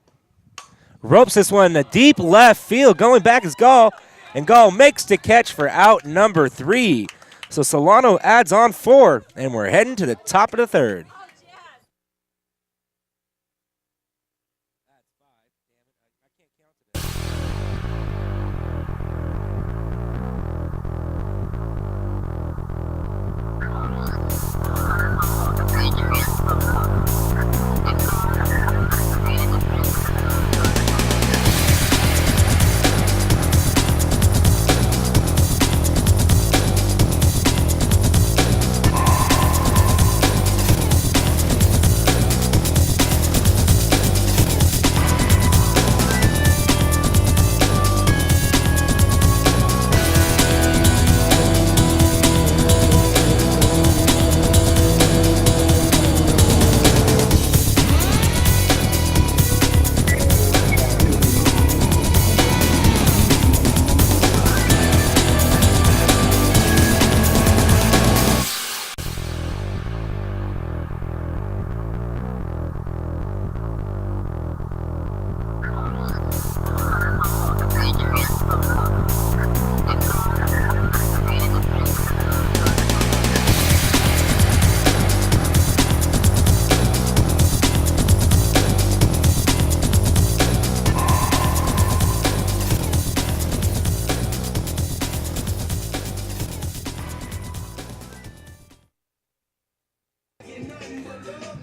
Ropes this one to deep left field. Going back is Gall. And Gall makes the catch for out number 3. So Solano adds on 4. And we're heading to the top of the third.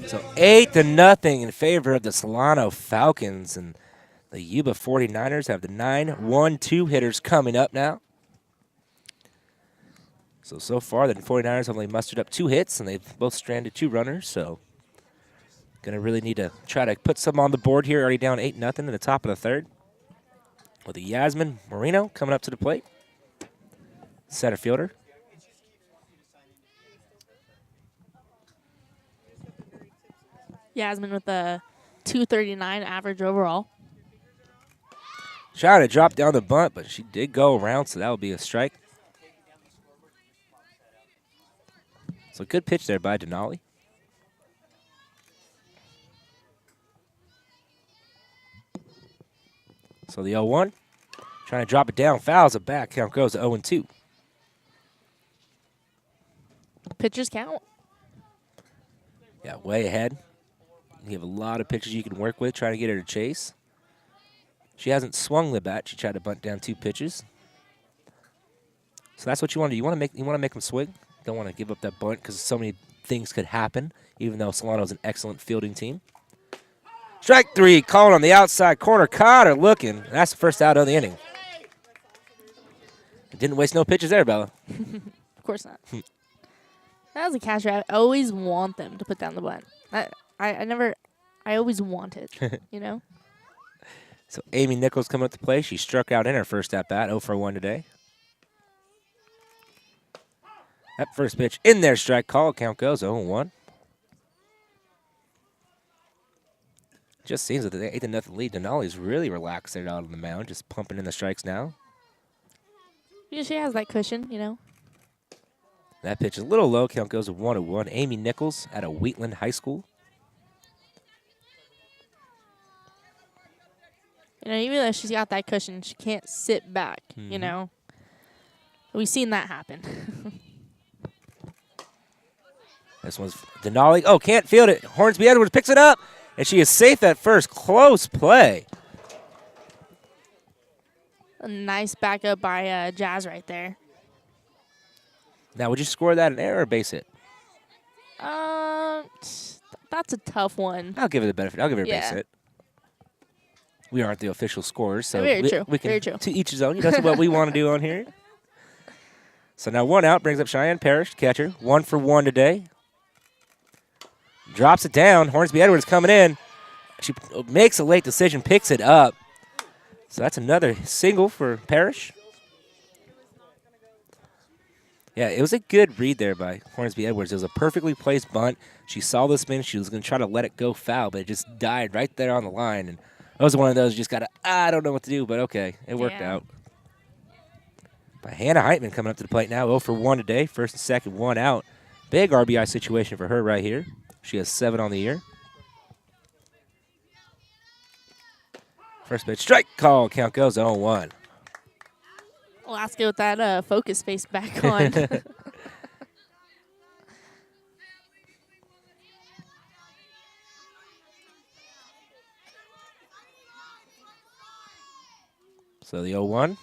So 8-0 in favor of the Solano Falcons. And the Yuba 49ers have the 9-1-2 hitters coming up now. So far, the 49ers have only mustered up 2 hits, and they've both stranded 2 runners. So going to really need to try to put some on the board here. Already down 8-0 in the top of the third. With the Yasmin Marino coming up to the plate. Center fielder. Yasmin with a 239 average overall. Trying to drop down the bunt, but she did go around, so that will be a strike. So good pitch there by Denali. So the 0-1. Trying to drop it down. Fouls it back. Count goes to 0-2. Pitchers count. Yeah, way ahead. You have a lot of pitches you can work with, trying to get her to chase. She hasn't swung the bat. She tried to bunt down 2 pitches. So that's what you want to do. You want to make them swing. Don't want to give up that bunt because so many things could happen, even though Solano's an excellent fielding team. Strike 3, calling on the outside corner. Cotter looking. That's the first out of the inning. Didn't waste no pitches there, Bella. Of course not. As a catcher, I always want them to put down the bunt. I always want it, you know? So Amy Nichols coming up to play. She struck out in her first at-bat, 0 for 1 today. That first pitch in there, strike call. Count goes 0-1. Just seems that the 8-0 lead. Denali's really relaxed there out on the mound, just pumping in the strikes now. Yeah, she has that cushion, you know? That pitch is a little low. Count goes to 1-1. Amy Nichols out of Wheatland High School. You know, even though she's got that cushion, she can't sit back, you know? We've seen that happen. This one's Denali. Oh, can't field it. Hornsby Edwards picks it up, and she is safe at first. Close play. A nice backup by Jazz right there. Now, would you score that an error or base hit? That's a tough one. I'll give it the benefit. I'll give it a base Yeah. hit. We aren't the official scorers, so Very true. we can, Very true. to each his own. That's what we want to do on here. So now 1 out brings up Cheyenne Parrish, catcher. 1 for 1 today. Drops it down. Hornsby Edwards coming in. She makes a late decision, picks it up. So that's another single for Parrish. Yeah, it was a good read there by Hornsby Edwards. It was a perfectly placed bunt. She saw the spin. She was going to try to let it go foul, but it just died right there on the line. And that was one of those you just got to, I don't know what to do, but okay, it worked out. By Hannah Heitman coming up to the plate now, 0 for 1 today. First and second, 1 out. Big RBI situation for her right here. She has 7 on the year. First pitch, strike call. Count goes 0-1. Alaska with that focus face back on. So the 0-1.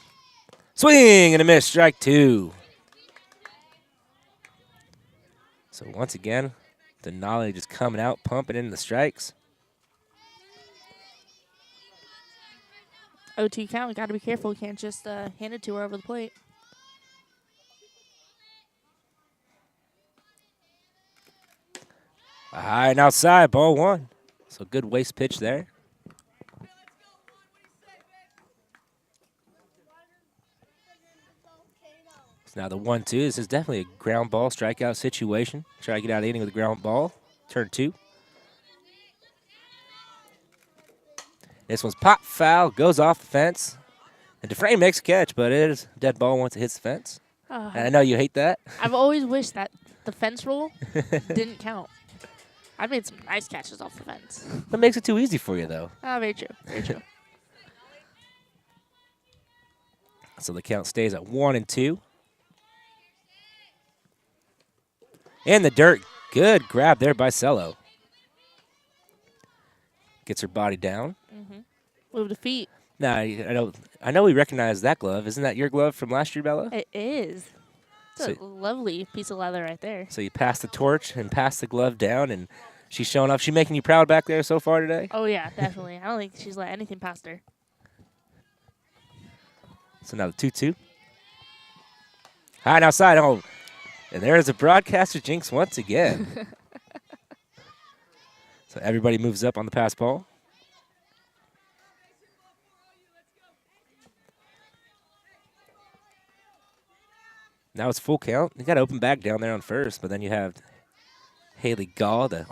Swing and a miss, strike 2. So once again, Denali just coming out, pumping in the strikes. 0-2 count. We got to be careful. We can't just hand it to her over the plate. High and outside, ball 1. So good waste pitch there. So now the 1-2. This is definitely a ground ball strikeout situation. Try to get out of the inning with a ground ball. Turn 2. This one's pop foul, goes off the fence. And Dufresne makes a catch, but it is a dead ball once it hits the fence. And I know you hate that. I've always wished that the fence rule didn't count. I've made some nice catches off the fence. That makes it too easy for you, though. Very true. Very true. So the count stays at 1-2. In the dirt. Good grab there by Cello. Gets her body down. Move the feet. Now, I know we recognize that glove. Isn't that your glove from last year, Bella? It is. It's a lovely piece of leather right there. So you pass the torch and pass the glove down, and she's showing off. She making you proud back there so far today? Oh, yeah, definitely. I don't think she's let anything past her. So now the 2-2. High and outside. Oh, and there's a broadcaster jinx once again. So everybody moves up on the pass ball. Now it's full count. You got to open back down there on first, but then you have Haley Gall, the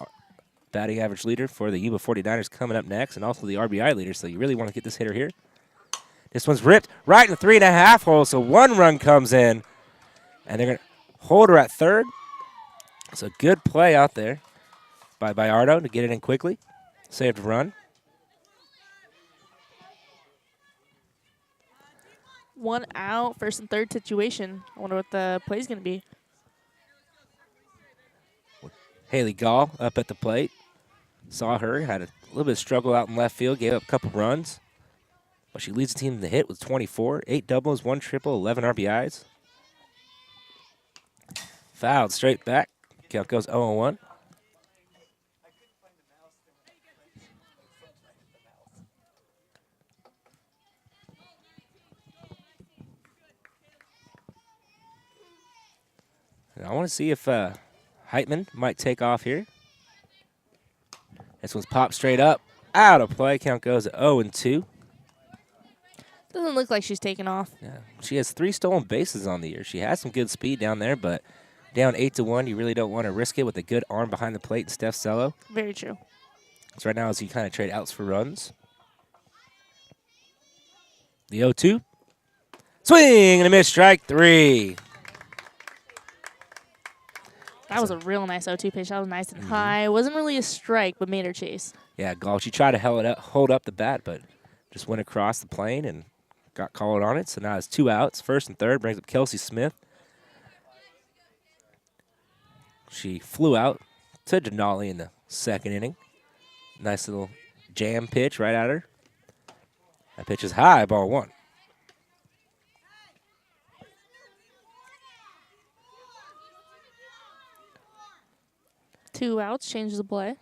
batting average leader for the Yuba 49ers, coming up next, and also the RBI leader, so you really want to get this hitter here. This one's ripped right in the 3.5 hole, so 1 run comes in, and they're going to hold her at third. So good play out there by Bayardo to get it in quickly. Saved a run. 1 out, first and third situation. I wonder what the play's going to be. Haley Gall up at the plate. Saw her, had a little bit of struggle out in left field, gave up a couple runs. But she leads the team in the hit with 24, 8 doubles, 1 triple, 11 RBIs. Fouled straight back. Count goes 0-1. And I want to see if Heitman might take off here. This one's popped straight up. Out of play. Count goes 0-2. Doesn't look like she's taking off. Yeah, she has 3 stolen bases on the year. She has some good speed down there, but down 8-1, you really don't want to risk it with a good arm behind the plate and Steph Cello. Very true. So right now, as you kind of trade outs for runs. The 0-2. Swing and a miss, strike 3. That was a real nice 0-2 pitch. That was nice and high. It wasn't really a strike, but made her chase. Yeah, Gall, she tried to hold up the bat, but just went across the plane and got called on it. So now it's 2 outs. First and third brings up Kelsey Smith. She flew out to Denali in the second inning. Nice little jam pitch right at her. That pitch is high, ball 1. Two outs, changes the play.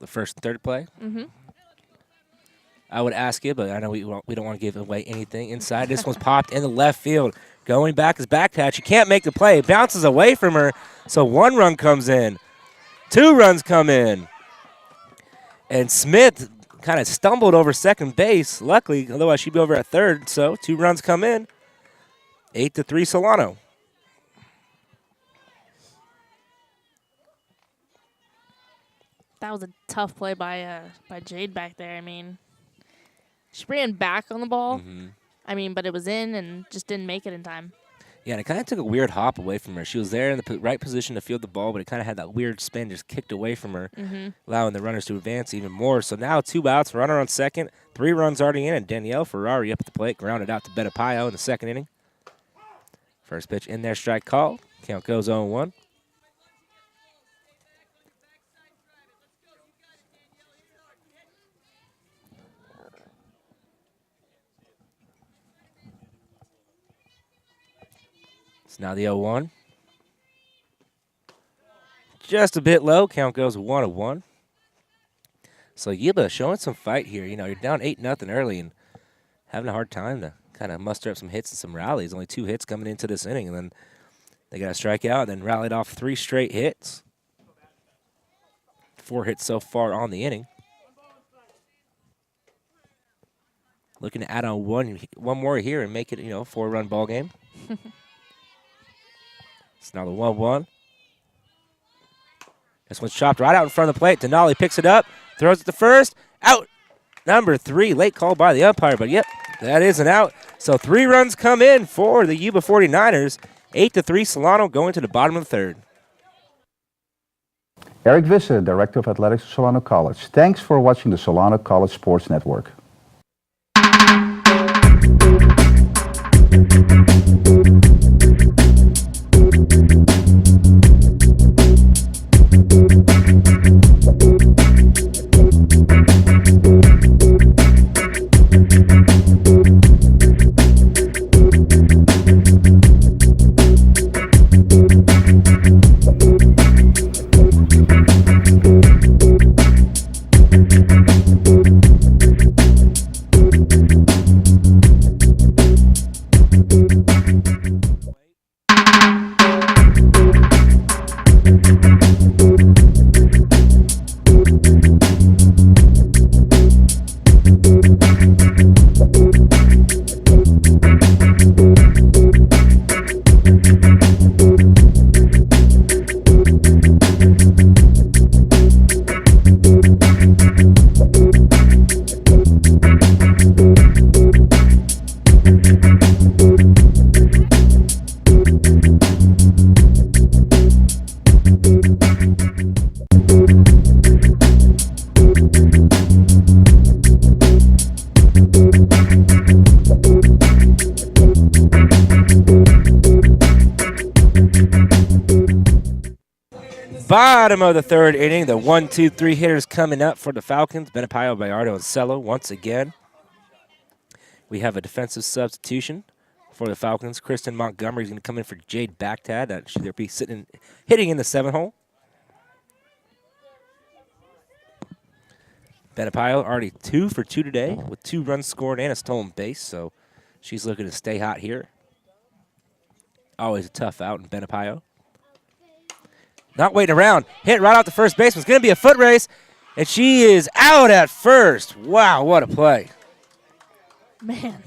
The first and third play. Mm-hmm. I would ask you, but I know we don't want to give away anything inside. This one's popped in the left field. Going back is back catch. She can't make the play. Bounces away from her, so 1 run comes in. 2 runs come in. And Smith kind of stumbled over second base. Luckily, otherwise she'd be over at third, so 2 runs come in. 8-3 Solano. That was a tough play by Jade back there. I mean, she ran back on the ball. Mm-hmm. I mean, but it was in and just didn't make it in time. Yeah, and it kind of took a weird hop away from her. She was there in the right position to field the ball, but it kind of had that weird spin just kicked away from her, allowing the runners to advance even more. So now 2 outs, runner on second, 3 runs already in, and Danielle Ferrari up at the plate, grounded out to Bettapayo in the second inning. First pitch in there, strike call. Count goes 0-1. It's now the 0-1. Just a bit low. Count goes 1-1. So Yuba showing some fight here. You know, you're down 8-0 early and having a hard time to kind of muster up some hits and some rallies. Only 2 hits coming into this inning, and then they got a strikeout and then rallied off 3 straight hits. 4 hits so far on the inning. Looking to add on one more here and make it, 4-run ball game. It's now the 1-1. This one's chopped right out in front of the plate. Denali picks it up, throws it to first. Out. Number 3, late call by the umpire, but yep, that is an out. So 3 runs come in for the Yuba 49ers. 8-3 Solano going to the bottom of the 3rd. Eric Visser, Director of Athletics at Solano College. Thanks for watching the Solano College Sports Network. Bottom of the third inning, the 1, 2, 3 hitters coming up for the Falcons. Benapayo, Bayardo, and Cello once again. We have a defensive substitution for the Falcons. Kristen Montgomery is going to come in for Jade Backtad. That should be hitting in the 7-hole. Benapayo already 2 for 2 today with 2 runs scored and a stolen base, so she's looking to stay hot here. Always a tough out in Benapayo. Not waiting around. Hit right out the first baseman. It's going to be a foot race, and she is out at first. Wow, what a play. Man.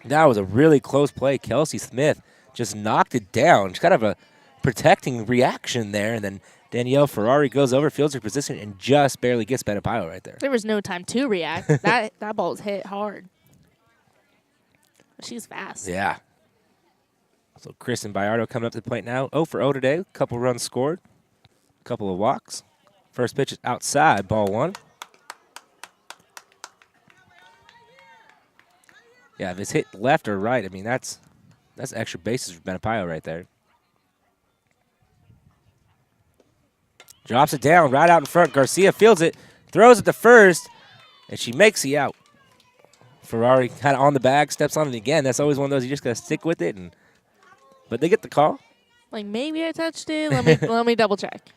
That was a really close play. Kelsey Smith just knocked it down. Just kind of a protecting reaction there, and then Danielle Ferrari goes over, fields her position, and just barely gets Benapayo right there. There was no time to react. that ball was hit hard. She's fast. Yeah. So Kristen Bayardo coming up to the plate now. 0 for 0 today. Couple runs scored. Couple of walks. First pitch is outside, ball 1. Yeah, if it's hit left or right, I mean, that's extra bases for Benapayo right there. Drops it down right out in front. Garcia fields it, throws it to first, and she makes the out. Ferrari kind of on the bag, steps on it again. That's always one of those you just got to stick with it. But they get the call. Like, maybe I touched it. Let me double check.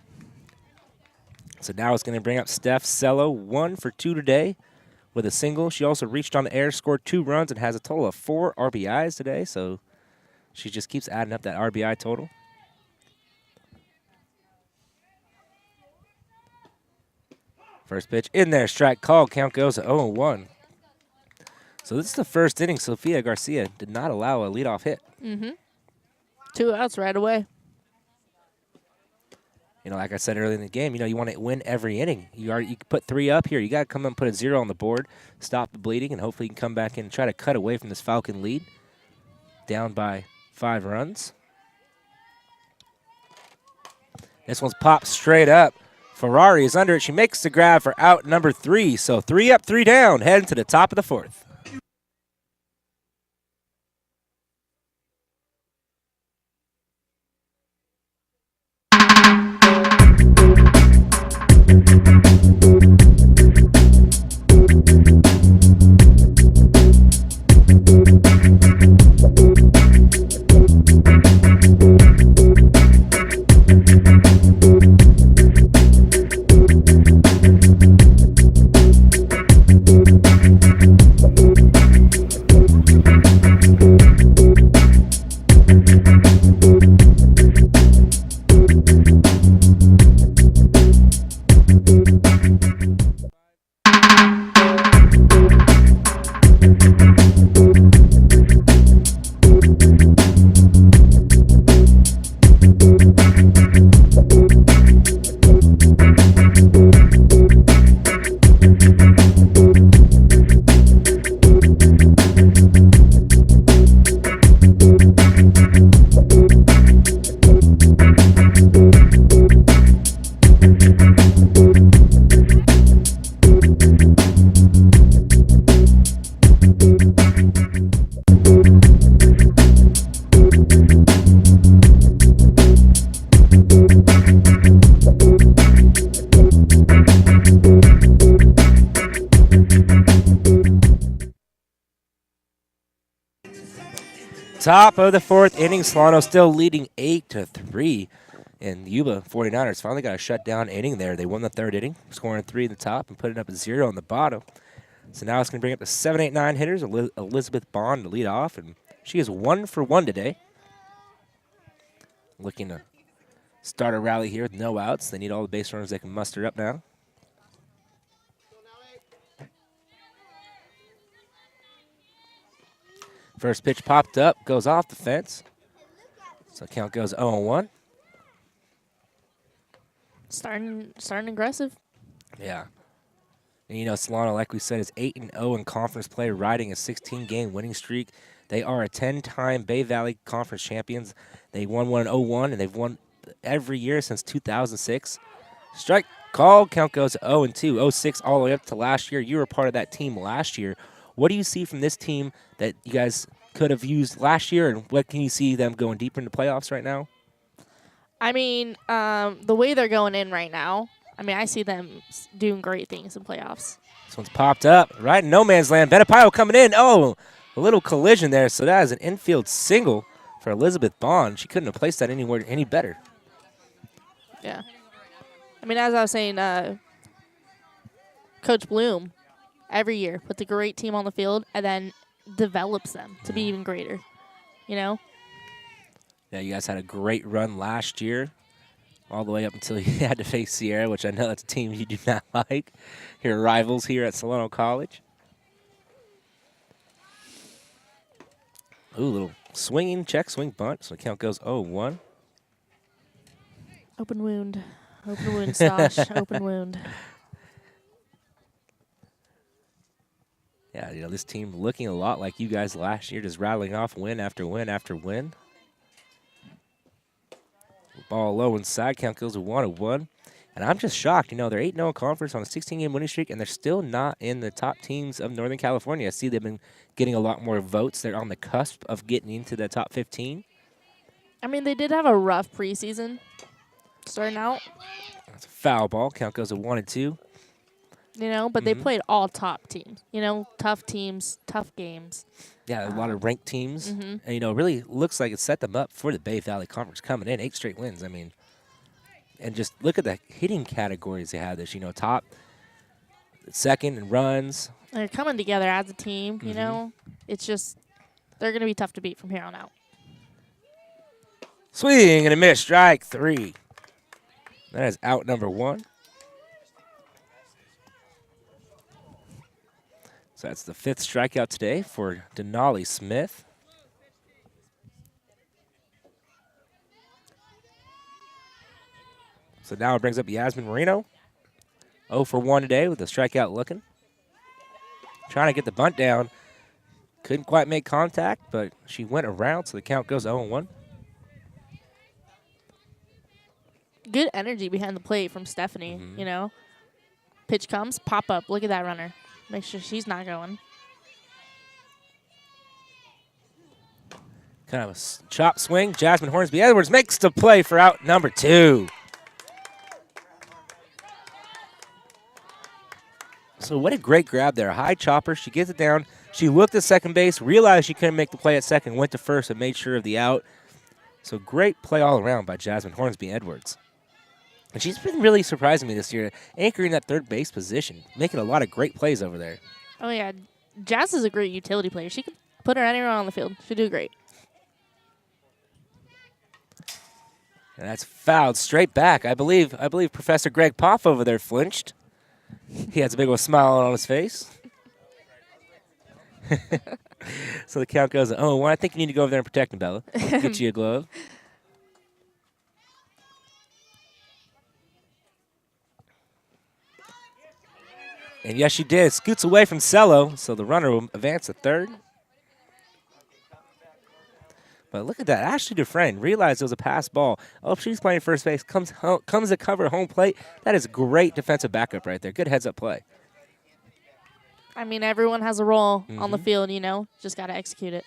So now it's going to bring up Steph Cello, 1 for 2 today with a single. She also reached on the air, scored 2 runs, and has a total of 4 RBIs today. So she just keeps adding up that RBI total. First pitch in there, strike called. Count goes to 0-1. So this is the first inning. Sofia Garcia did not allow a leadoff hit. 2 outs right away. You know, like I said earlier in the game, you know, you want to win every inning. You can put 3 up here. You got to come and put a 0 on the board, stop the bleeding, and hopefully you can come back in and try to cut away from this Falcon lead. Down by 5 runs. This one's popped straight up. Ferrari is under it. She makes the grab for out number 3. So 3 up, 3 down, heading to the top of the 4th. Top of the 4th inning, Solano still leading 8-3. And Yuba 49ers finally got a shutdown inning there. They won the 3rd inning, scoring 3 in the top and putting up a 0 on the bottom. So now it's going to bring up the 7, 8, 9 hitters, Elizabeth Bond to lead off. And she is 1 for 1 today. Looking to start a rally here with no outs. They need all the base runners they can muster up now. First pitch popped up, goes off the fence. So count goes 0-1. Starting aggressive. Yeah. And you know, Solano, like we said, is 8-0 in conference play, riding a 16-game winning streak. They are a 10-time Bay Valley Conference champions. They won one in 01, and they've won every year since 2006. Strike call, count goes 0-2, 06 all the way up to last year. You were part of that team last year. What do you see from this team that you guys could have used last year, and what can you see them going deeper into playoffs right now? I mean, the way they're going in right now, I mean, I see them doing great things in playoffs. This one's popped up right in no man's land. Benapayo coming in. Oh, a little collision there. So that is an infield single for Elizabeth Bond. She couldn't have placed that anywhere any better. Yeah. I mean, as I was saying, Coach Bloom every year puts a great team on the field and then develops them to be even greater, you know? Yeah, you guys had a great run last year, all the way up until you had to face Sierra, which I know that's a team you do not like. Your rivals here at Solano College. Ooh, little swinging check, swing bunt. So the count goes 0-1. Open wound. Open wound, Stosh. Open wound. Yeah, you know, this team looking a lot like you guys last year, just rattling off win after win after win. Ball low inside, count goes to 1-1. And I'm just shocked, you know, they're 8-0 conference on a 16-game winning streak, and they're still not in the top teams of Northern California. I see they've been getting a lot more votes. They're on the cusp of getting into the top 15. I mean, they did have a rough preseason starting out, That's a foul ball. Count goes to 1-2. you know, but they played all top teams, you know, tough teams, tough games. Yeah, a lot of ranked teams. And, you know, really looks like it set them up for the Bay Valley Conference coming in. 8 straight wins. I mean, and just look at the hitting categories they have this, you know, top, second in runs. They're coming together as a team, you know. It's just, they're going to be tough to beat from here on out. Swing and a miss, strike 3. That is out number 1. So that's the 5th strikeout today for Denali Smith. So now it brings up Yasmin Marino. 0 for 1 today with a strikeout looking. Trying to get the bunt down. Couldn't quite make contact, but she went around, so the count goes 0-1. Good energy behind the plate from Stephanie, you know. Pitch comes, pop up. Look at that runner. Make sure she's not going. Kind of a chop swing. Jasmine Hornsby Edwards makes the play for out number 2. So what a great grab there. High chopper. She gets it down. She looked at second base, realized she couldn't make the play at second, went to first and made sure of the out. So great play all around by Jasmine Hornsby Edwards. And she's been really surprising me this year, anchoring that third base position, making a lot of great plays over there. Oh, yeah. Jazz is a great utility player. She could put her anywhere on the field. She'd do great. And that's fouled straight back. I believe Professor Greg Poff over there flinched. He has a big old smile on his face. So the count goes, oh, I think you need to go over there and protect him, Bella. Get you a glove. And yes, she did. Scoots away from Cello, so the runner will advance to third. But look at that. Ashley Dufresne realized it was a pass ball. Oh, she's playing first base. Comes to cover home plate. That is great defensive backup right there. Good heads-up play. I mean, everyone has a role on the field, you know. Just got to execute it.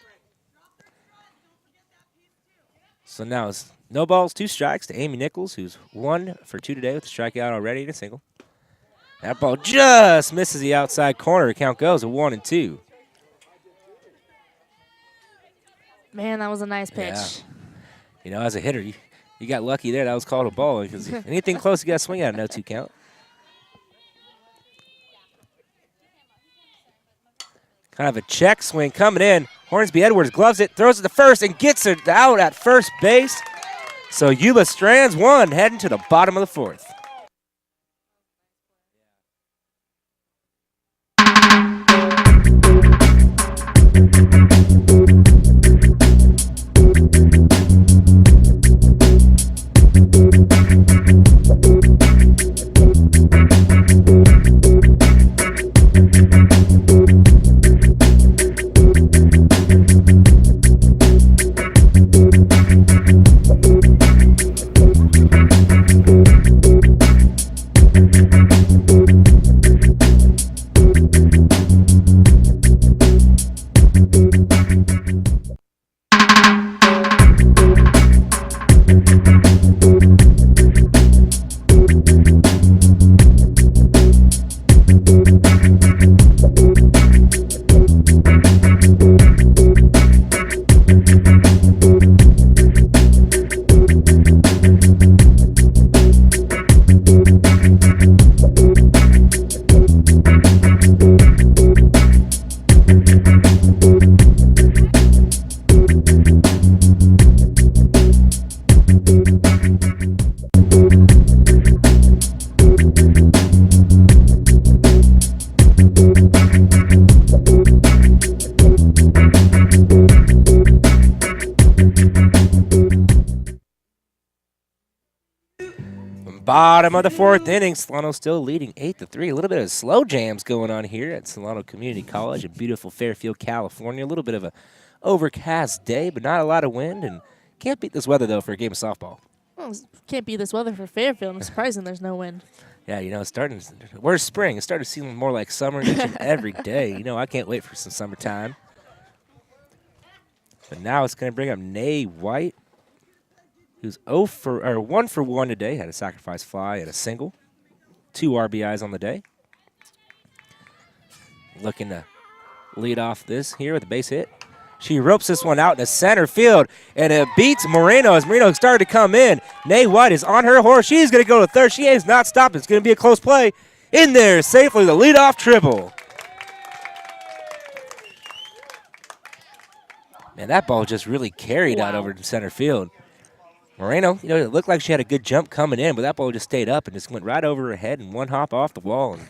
So now it's no balls, 2 strikes to Amy Nichols, who's 1 for 2 today with a strikeout already and a single. That ball just misses the outside corner. The count goes to 1-2. Man, that was a nice pitch. Yeah. You know, as a hitter, you got lucky there. That was called a ball because anything close, you got to swing at a 0-2 count. Kind of a check swing coming in. Hornsby Edwards gloves it, throws it to first, and gets it out at first base. So Yuba strands 1, heading to the bottom of the 4th. Bottom of the 4th inning, Solano still leading 8-3. A little bit of slow jams going on here at Solano Community College in beautiful Fairfield, California. A little bit of a overcast day, but not a lot of wind, and can't beat this weather, though, for a game of softball. Well, can't beat this weather for Fairfield. I'm surprising there's no wind. Yeah, you know, where's spring? It's starting to seem more like summer each and every day. You know, I can't wait for some summertime. But now it's going to bring up Nay White, who's 1 for 1 today. Had a sacrifice fly and a single. 2 RBIs on the day. Looking to lead off this here with a base hit. She ropes this one out in the center field, and it beats Moreno as Moreno started to come in. Nay White is on her horse. She's going to go to third. She is not stopping. It's going to be a close play. In there safely, the leadoff triple. Man, that ball just really carried out over to center field. Moreno, you know, it looked like she had a good jump coming in, but that ball just stayed up and just went right over her head and one hop off the wall. And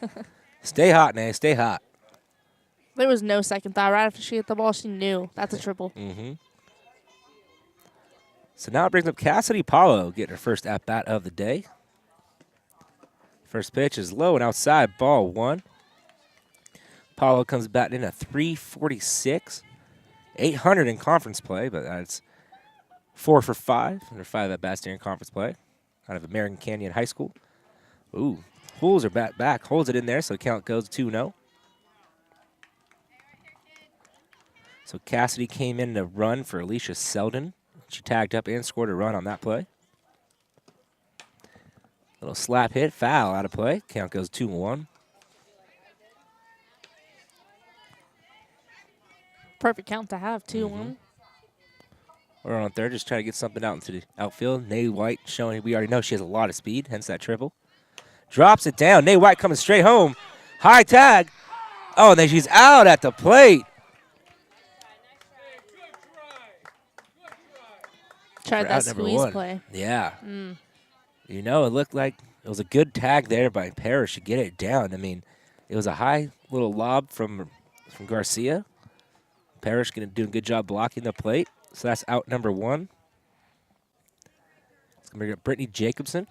stay hot, Nay, stay hot. There was no second thought. Right after she hit the ball, she knew that's a triple. So now it brings up Cassidy Paulo getting her first at-bat of the day. First pitch is low and outside, ball 1. Paulo comes batting in at 346. 800 in conference play, but that's 4 for 5. Under 5 at-bats during conference play out of American Canyon High School. Ooh, pulls her bat back, holds it in there, so the count goes 2-0. So Cassidy came in to run for Alicia Selden. She tagged up and scored a run on that play. Little slap hit, foul out of play. Count goes 2-1. Perfect count to have, 2-1. We're on third, just trying to get something out into the outfield. Nay White showing we already know she has a lot of speed, hence that triple. Drops it down. Nay White coming straight home. High tag. Oh, and then she's out at the plate. Tried that squeeze play. Yeah. You know, it looked like it was a good tag there by Parrish to get it down. I mean, it was a high little lob from Garcia. Parrish going to do a good job blocking the plate. So that's out number 1. It's going to bring up Brittany Jacobson.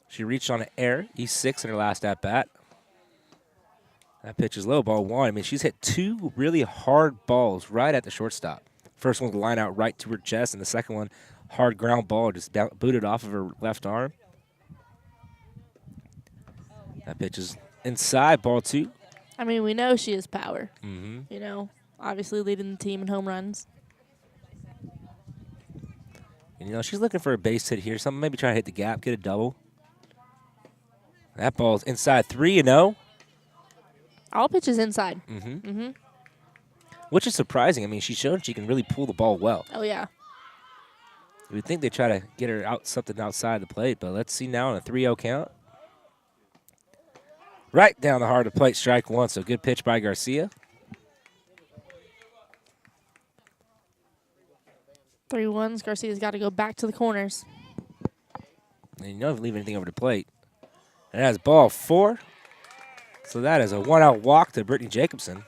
She reached on an error, E6 in her last at-bat. That pitch is low, ball 1. I mean, she's hit 2 really hard balls right at the shortstop. First one was a line out right to her chest, and the second one, hard ground ball, just booted off of her left arm. That pitch is inside, ball 2. I mean, we know she has power. You know, obviously leading the team in home runs. And, you know, she's looking for a base hit here. Something maybe try to hit the gap, get a double. That ball's inside 3-0. All pitches inside. Which is surprising. I mean, she showed she can really pull the ball well. Oh, yeah. You would think they try to get her out something outside the plate, but let's see now on a 3-0 count. Right down the heart of the plate, strike 1. So good pitch by Garcia. 3-1s. Garcia's got to go back to the corners. And you don't leave anything over the plate. And that's ball 4. So that is a 1-out walk to Brittany Jacobson.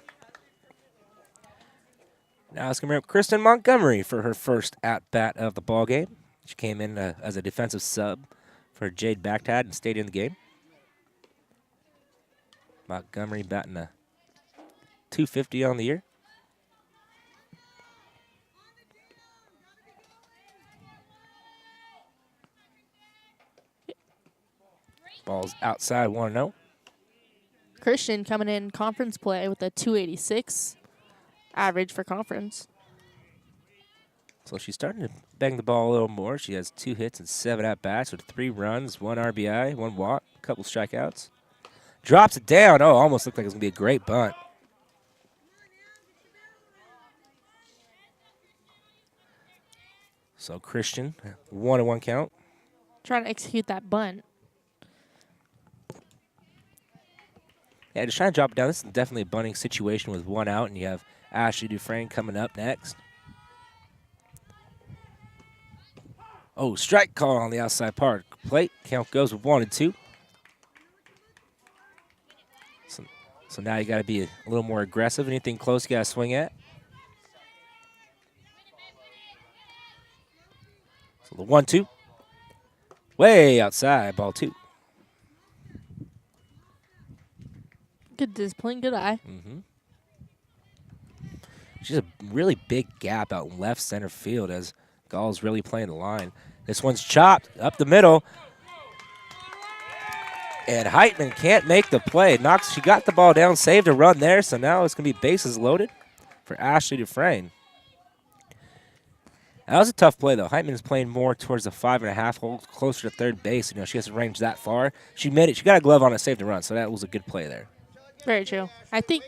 Now it's going to bring up Kristen Montgomery for her first at-bat of the ball game. She came in as a defensive sub for Jade Backtad and stayed in the game. Montgomery batting a .250 on the year. Ball's outside, 1-0. Christian coming in conference play with a .286 average for conference. So she's starting to bang the ball a little more. She has 2 hits and 7 at-bats with 3 runs, 1 RBI, 1 walk, a couple strikeouts. Drops it down. Oh, almost looked like it was going to be a great bunt. So Christian, 1-1 count. Trying to execute that bunt. Yeah, just trying to drop it down. This is definitely a bunting situation with 1 out, and you have Ashley Dufresne coming up next. Oh, strike call on the outside part. Plate count goes with 1-2. So now you got to be a little more aggressive. Anything close, you got to swing at. So the 1-2. Way outside, ball 2. Good discipline, good eye. She's a really big gap out in left center field as Gall's really playing the line. This one's chopped up the middle. And Heitman can't make the play. She got the ball down, saved a run there, so now it's going to be bases loaded for Ashley Dufresne. That was a tough play, though. Heitman is playing more towards the 5.5 hole, closer to third base. You know, she hasn't ranged that far. She made it. She got a glove on it, saved a run, so that was a good play there. Very true. I think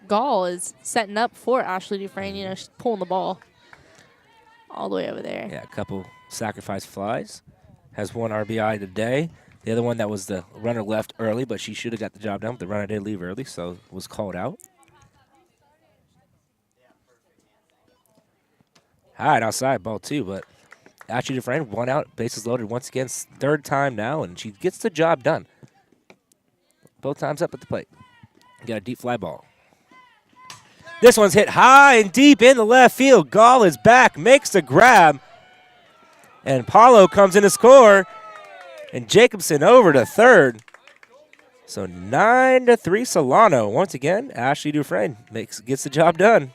Gall is setting up for Ashley Dufresne. You know, she's pulling the ball all the way over there. Yeah, a couple sacrifice flies. Has 1 RBI today. The other one that was the runner left early, but she should have got the job done. But the runner did leave early, so was called out. High and outside, ball 2, but Ashley Dufresne, 1 out, bases loaded once again, 3rd time now, and she gets the job done. Both times up at the plate. Got a deep fly ball. This one's hit high and deep in the left field. Gall is back, makes the grab, and Paulo comes in to score, and Jacobson over to third. So 9-3 Solano. Once again, Ashley Dufresne gets the job done.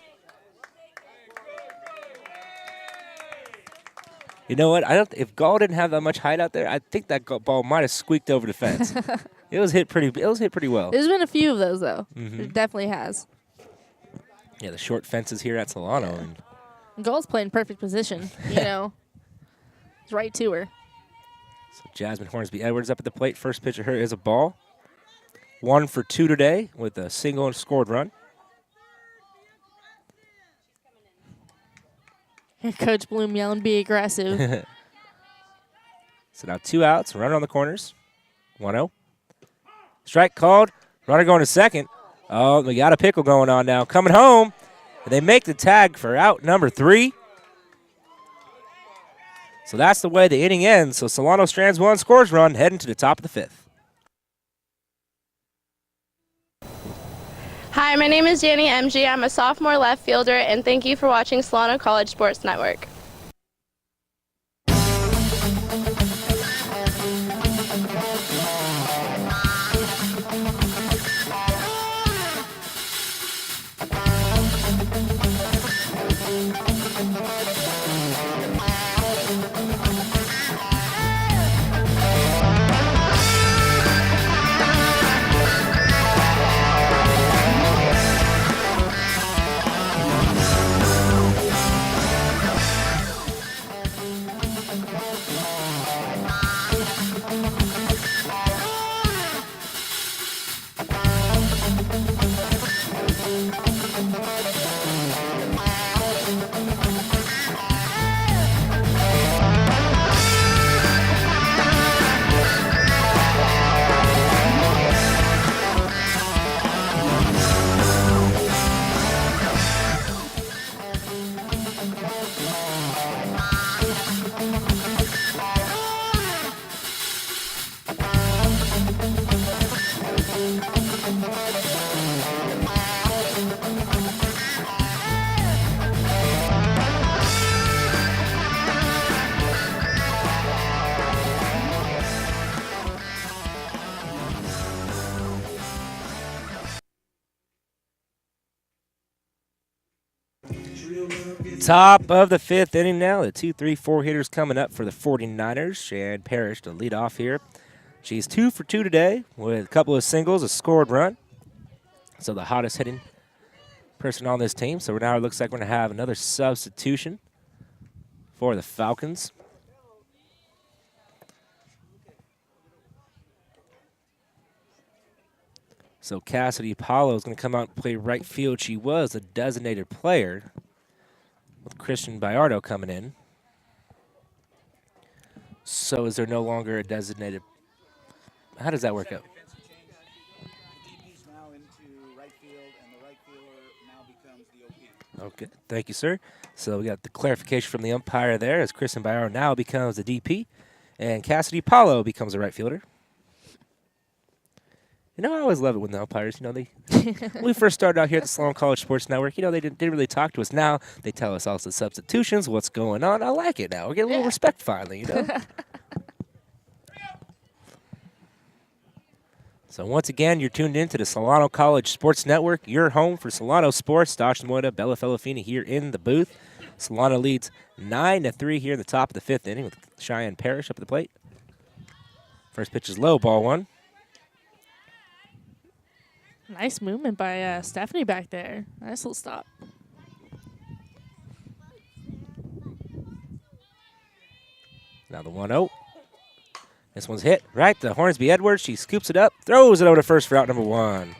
You know what? If Gall didn't have that much height out there, I think that ball might have squeaked over the fence. It was hit pretty well. There's been a few of those, though. It definitely has. Yeah, the short fences here at Solano. And Gall's playing perfect position, you know. It's right to her. so Jasmine Hornsby Edwards up at the plate. First pitch of her is a ball. 1 for 2 today with a single and scored run. Coach Bloom yelling, be aggressive. So now 2 outs, runner on the corners. 1-0. Strike called. Runner going to second. Oh, we got a pickle going on now. Coming home. And they make the tag for out number 3. So that's the way the inning ends. So Solano strands 1, scores run, heading to the top of the 5th. Hi, my name is Danny MG. I'm a sophomore left fielder, and thank you for watching Solano College Sports Network. Top of the 5th inning now. The 2, 3, 4 hitters coming up for the 49ers. Cheyenne Parrish to lead off here. She's 2 for 2 today with a couple of singles, a scored run. So the hottest hitting person on this team. So now it looks like we're going to have another substitution for the Falcons. So Cassidy Paulo is going to come out and play right field. She was a designated player with Christian Bayardo coming in. So is there no longer a designated? How does that work out? DP's now into right field, and the right fielder now becomes the OP. Okay, thank you, sir. So we got the clarification from the umpire there as Christian Bayardo now becomes the DP, and Cassidy Paulo becomes a right fielder. You know, I always love it when the umpires, you know, they when we first started out here at the Solano College Sports Network, you know, they didn't really talk to us. Now they tell us all the substitutions, what's going on. I like it now. We're getting a little respect finally, you know. So once again, you're tuned in to the Solano College Sports Network, your home for Solano sports. Dosh Moida, Bella Felafini here in the booth. Solano leads 9-3 here in the top of the 5th inning with Cheyenne Parrish up at the plate. First pitch is low, ball 1. Nice movement by Stephanie back there. Nice little stop. Now the 1-0. This one's hit right to Hornsby Edwards. She scoops it up, throws it over to first for out number 1.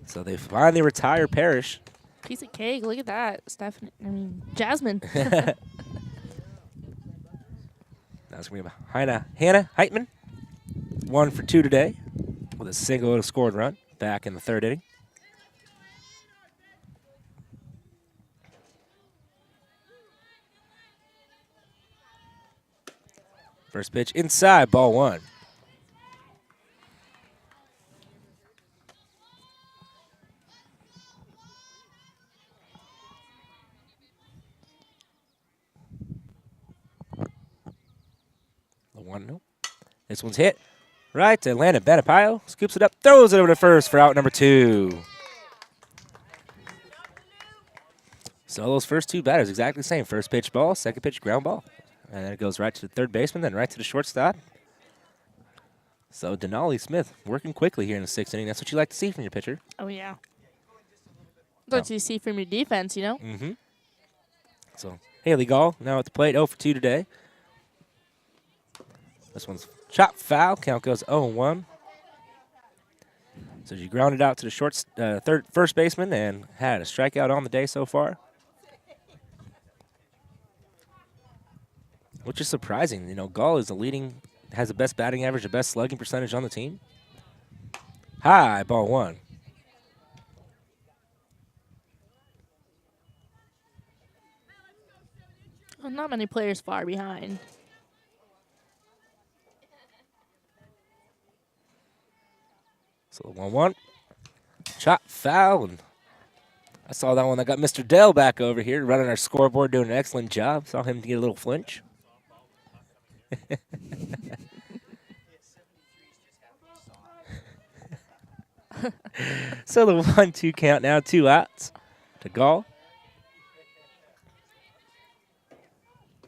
So they finally retire Parrish. Piece of cake. Look at that. Jasmine. Now it's going to be Hannah Heitman. 1 for 2 today with a single scored run back in the 3rd inning. First pitch inside, ball 1. The 1-0. This one's hit right to Landon Benapayo. Scoops it up, throws it over to first for out number 2. So those first 2 batters exactly the same. First pitch ball, second pitch ground ball. And then it goes right to the third baseman, then right to the shortstop. So Denali Smith working quickly here in the 6th inning. That's what you like to see from your pitcher. Oh, yeah. That's what you see from your defense, you know? Mm-hmm. So Haley Gall now at the plate, 0 for 2 today. This one's chopped foul. Count goes 0-1. So she grounded out to the first baseman and had a strikeout on the day so far. Which is surprising. You know, Gall is has the best batting average, the best slugging percentage on the team. High, ball 1. Well, not many players far behind. So 1-1. Chop foul. And I saw that one that got Mr. Dell back over here running our scoreboard, doing an excellent job. Saw him get a little flinch. So the 1-2 count now, 2 outs to Gall.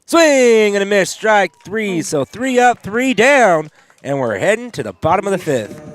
Swing and a miss, strike 3. So 3 up, 3 down, and we're heading to the bottom of the 5th.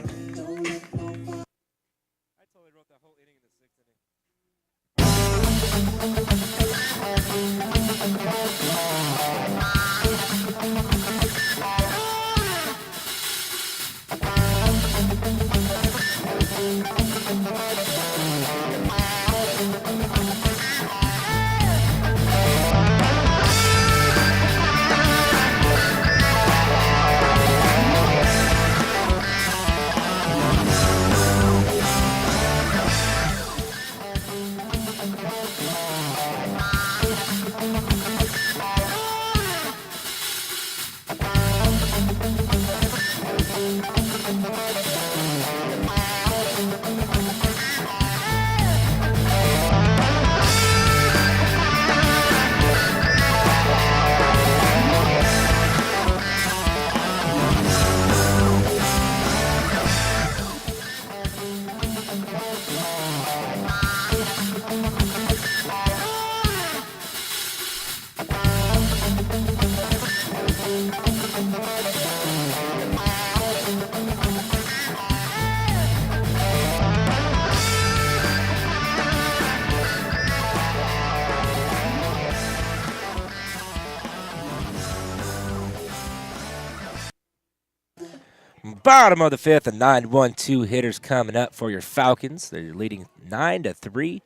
Bottom of the 5th, a 9-1-2 hitters coming up for your Falcons. They're leading 9-3.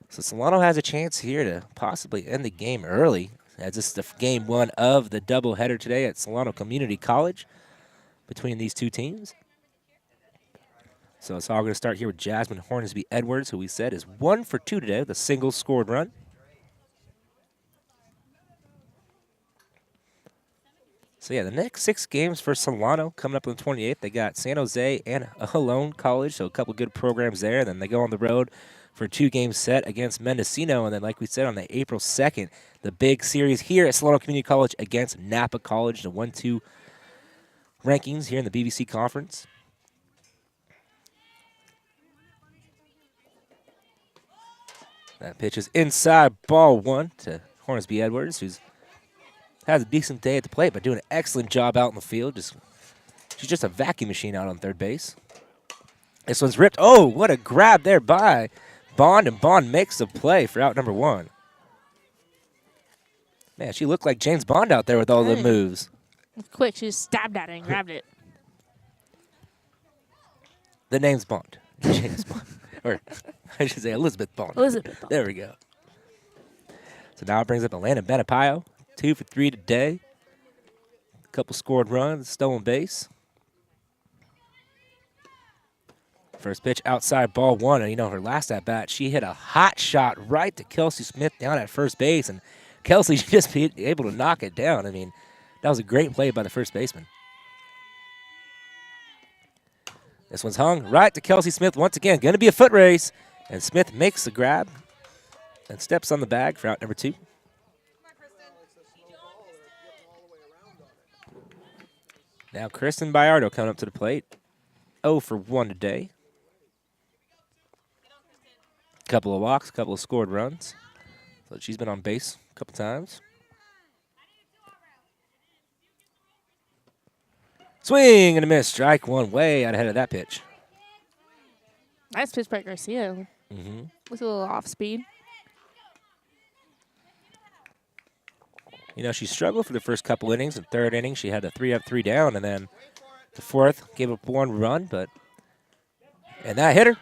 So Solano has a chance here to possibly end the game early, as this is the game 1 of the doubleheader today at Solano Community College between these two teams. So it's all going to start here with Jasmine Hornsby Edwards, who we said is 1 for 2 today with a single scored run. So, yeah, the next 6 games for Solano coming up on the 28th. They got San Jose and Alone College, so a couple good programs there. Then they go on the road for a 2-game set against Mendocino. And then, like we said, on the April 2nd, the big series here at Solano Community College against Napa College, the 1-2 rankings here in the BBC Conference. That pitch is inside, ball 1 to Hornsby Edwards, who's has a decent day at the plate, but doing an excellent job out in the field. She's just a vacuum machine out on third base. This one's ripped. Oh, what a grab there by Bond, and Bond makes the play for out number 1. Man, she looked like James Bond out there with all the moves. Quick, she just stabbed at it and grabbed it. The name's Bond. James Bond. Or I should say Elizabeth Bond. Elizabeth Bond. There we go. So now it brings up Atlanta Benapayo. 2 for 3 today. A couple scored runs, stolen base. First pitch outside, ball 1. And, you know, her last at-bat, she hit a hot shot right to Kelsey Smith down at first base. And Kelsey just be able to knock it down. I mean, that was a great play by the first baseman. This one's hung right to Kelsey Smith once again. Going to be a foot race. And Smith makes the grab and steps on the bag for out number 2. Now Kristen Bayardo coming up to the plate. 0 for 1 today. Couple of walks, couple of scored runs. So she's been on base a couple times. Swing and a miss. Strike 1, way out ahead of that pitch. Nice pitch by Garcia. With a little off speed. You know, she struggled for the first couple innings. In third inning, she had a 3 up, 3 down, and then the fourth gave up 1 run, and that hit her.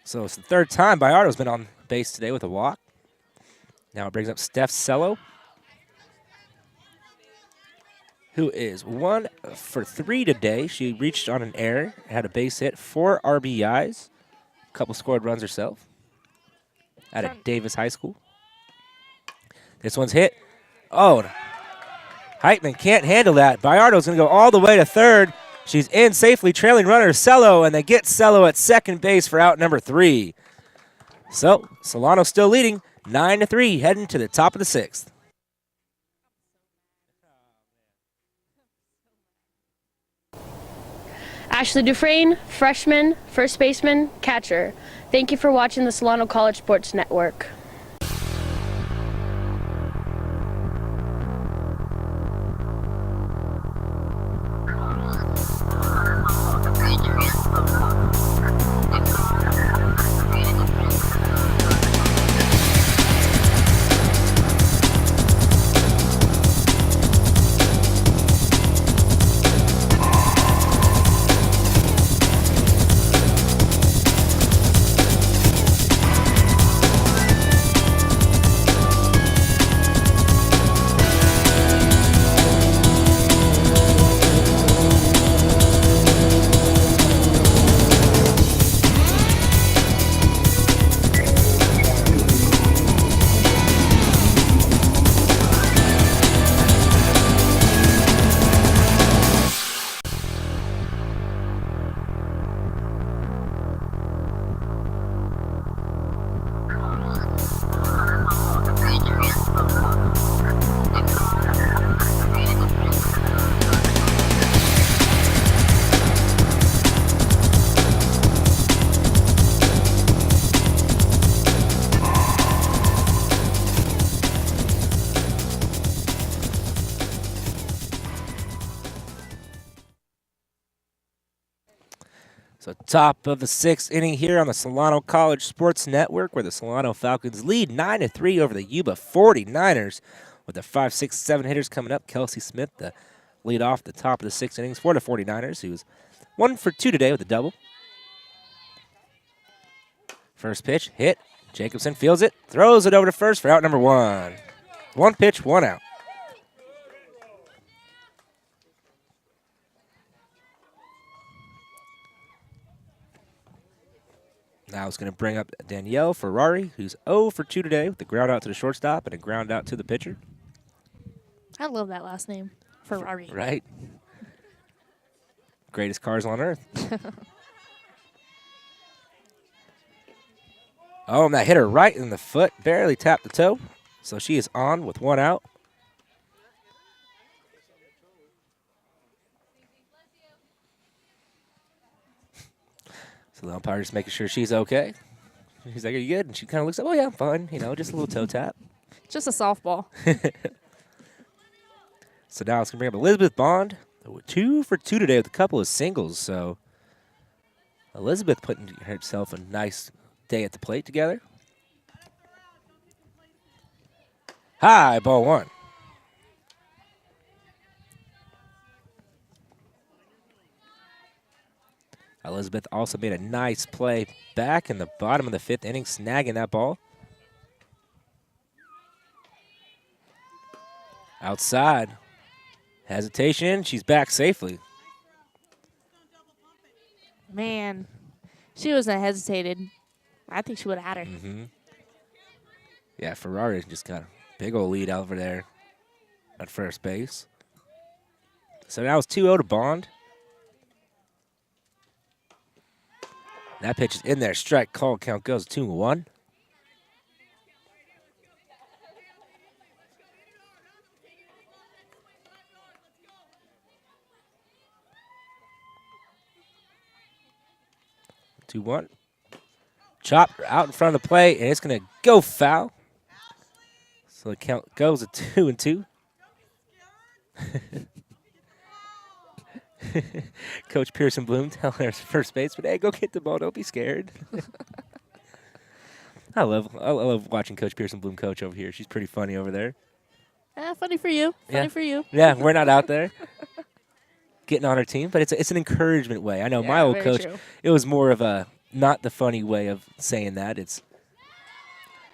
So it's the third time Bayardo's been on base today with a walk. Now it brings up Steph Cello, who is 1 for 3 today. She reached on an error, had a base hit, 4 RBIs, a couple scored runs herself out of Davis High School. This one's hit. Oh, Heitman can't handle that. Bayardo's going to go all the way to third. She's in safely, trailing runner Cello, and they get Cello at second base for out number 3. So Solano still leading 9-3, heading to the top of the 6th. Ashley Dufresne, freshman, first baseman, catcher. Thank you for watching the Solano College Sports Network. So top of the 6th inning here on the Solano College Sports Network, where the Solano Falcons lead 9-3 over the Yuba 49ers with the 5, 6, 7 hitters coming up. Kelsey Smith, the lead off the top of the 6th innings for the 49ers, who's 1 for 2 today with a double. First pitch, hit. Jacobson fields it, throws it over to first for out number 1. 1 pitch, 1 out. Now it's going to bring up Danielle Ferrari, who's 0 for 2 today with a ground out to the shortstop and a ground out to the pitcher. I love that last name, Ferrari. Right? Greatest cars on earth. Oh, and that hit her right in the foot. Barely tapped the toe. So she is on with 1 out. So the umpire just making sure she's okay. He's like, "Are you good?" And she kind of looks up, "Oh, yeah, I'm fine." You know, just a little toe tap. Just a softball. So now it's going to bring up Elizabeth Bond. 2 for 2 today with a couple of singles. So Elizabeth putting herself a nice day at the plate together. High, ball 1. Elizabeth also made a nice play back in the bottom of the 5th inning, snagging that ball. Outside. Hesitation. She's back safely. Man, she wasn't hesitated. I think she would have had her. Mm-hmm. Yeah, Ferrari just got a big old lead over there at first base. So now it's 2-0 to Bond. That pitch is in there. Strike call. Count goes 2-1. Two one. Chop out in front of the plate, and it's going to go foul. So the count goes to 2-2. Coach Pearson Bloom telling our first baseman, "Hey, go get the ball. Don't be scared." I love watching Coach Pearson Bloom coach over here. She's pretty funny over there. Funny for you. Funny for you. Yeah, we're not out there getting on our team, but it's an encouragement way. I know my old very coach, true. it was more of a not the funny way of saying that. It's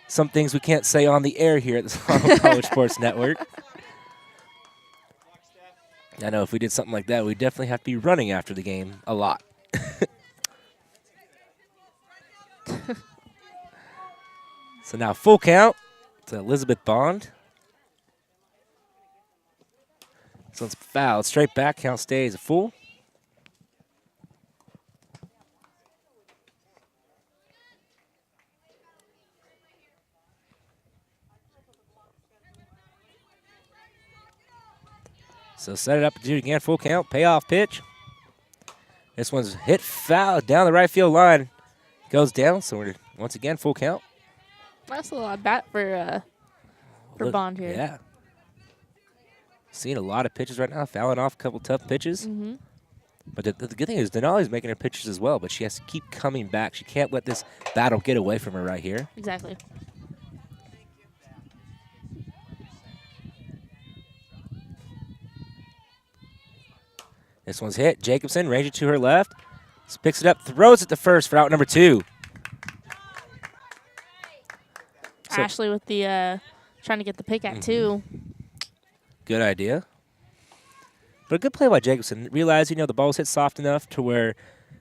some things we can't say on the air here at the Solano College Sports Network. I know if we did something like that, we'd definitely have to be running after the game a lot. So now full count to Elizabeth Bond. So it's fouled. Straight back. Count stays a full. So set it up to do it again. Full count. Payoff pitch. This one's hit foul down the right field line. Goes down. So we're once again full count. That's a lot of bat for Bond here. Yeah. Seeing a lot of pitches right now. Fouling off a couple tough pitches. Mm-hmm. But the good thing is Denali's making her pitches as well, but she has to keep coming back. She can't let this battle get away from her right here. Exactly. This one's hit. Jacobson ranging to her left. Picks it up, throws it to first for out number 2. So, Ashley with the trying to get the pick at 2. good idea. But a good play by Jacobson. Realized, the ball was hit soft enough to where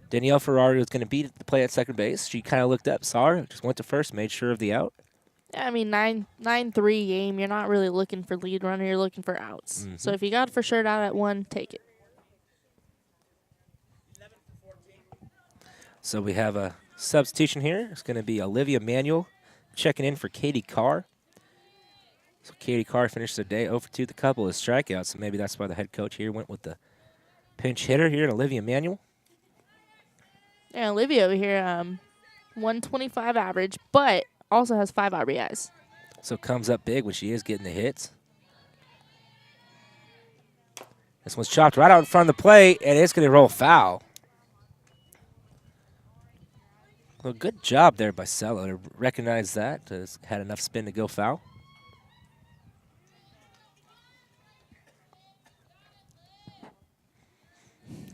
Danielle Ferrari was going to beat the play at second base. She kind of looked up, saw her, just went to first, made sure of the out. Yeah, I mean, 9-3 game. You're not really looking for lead runner. You're looking for outs. So if you got for sure out at 1, take it. So we have a substitution here. It's going to be Olivia Manuel checking in for Katie Carr. So Katie Carr finished the day 0 for 2 with a couple of strikeouts. So maybe that's why the head coach here went with the pinch hitter here, Olivia Manuel. Yeah, Olivia over here, 125 average, but also has 5 RBIs. So comes up big when she is getting the hits. This one's chopped right out in front of the plate, and it's going to roll foul. Well, good job there by Sella to recognize that. Had enough spin to go foul.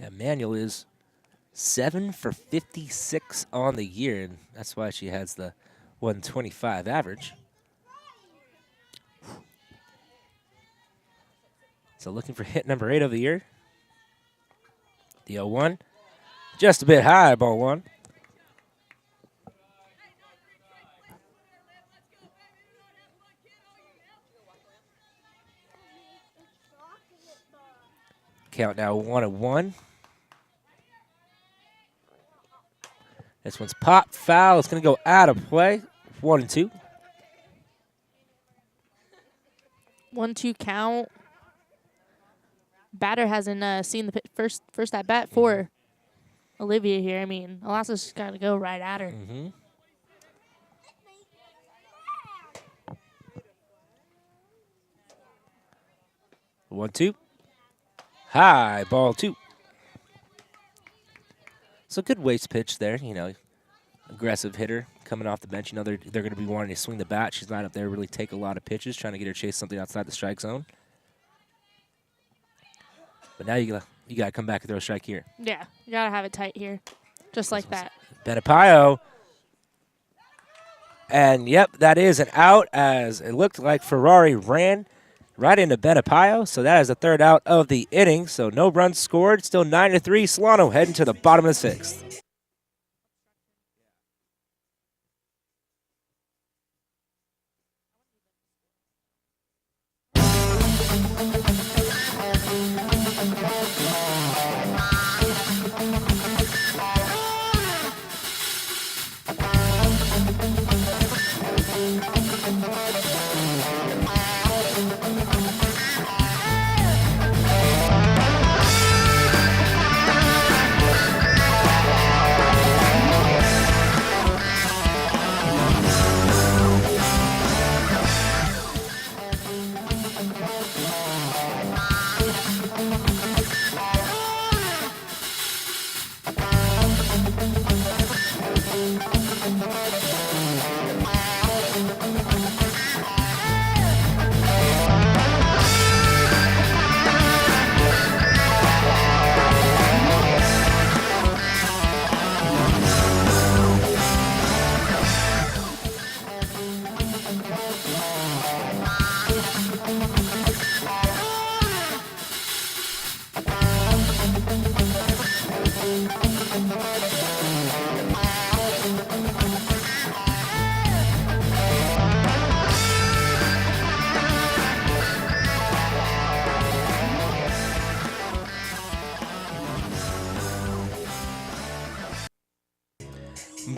And Manuel is 7 for 56 on the year, and that's why she has the 125 average. So looking for hit number 8 of the year. The 0-1. Just a bit high, ball 1. Count now 1-1. This one's pop foul. It's going to go out of play. 1-2. 1-2 count. Batter hasn't seen the first at bat for Olivia here. I mean, Alaska's got to go right at her. 1-2. High, ball 2. So good waist pitch there, you know. Aggressive hitter coming off the bench. You know, they're going to be wanting to swing the bat. She's not up there really take a lot of pitches, trying to get her chase something outside the strike zone. But now you got to come back and throw a strike here. Yeah, you got to have it tight here, just like that. Benapayo. And, yep, that is an out as it looked like Ferrari ran right into Benapayo. So that is the third out of the inning. So no runs scored. Still 9-3. Solano heading to the bottom of the 6th.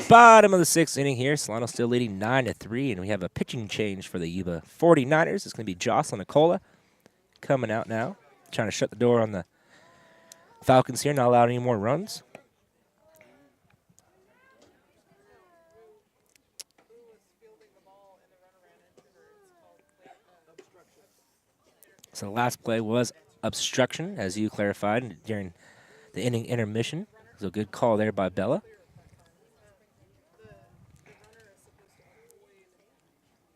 Bottom of the 6th inning here. Solano still leading 9-3, and we have a pitching change for the Yuba 49ers. It's going to be Jocelyn Nicola coming out now, trying to shut the door on the Falcons here, not allowing any more runs. So the last play was obstruction, as you clarified during the inning intermission. So good call there by Bella.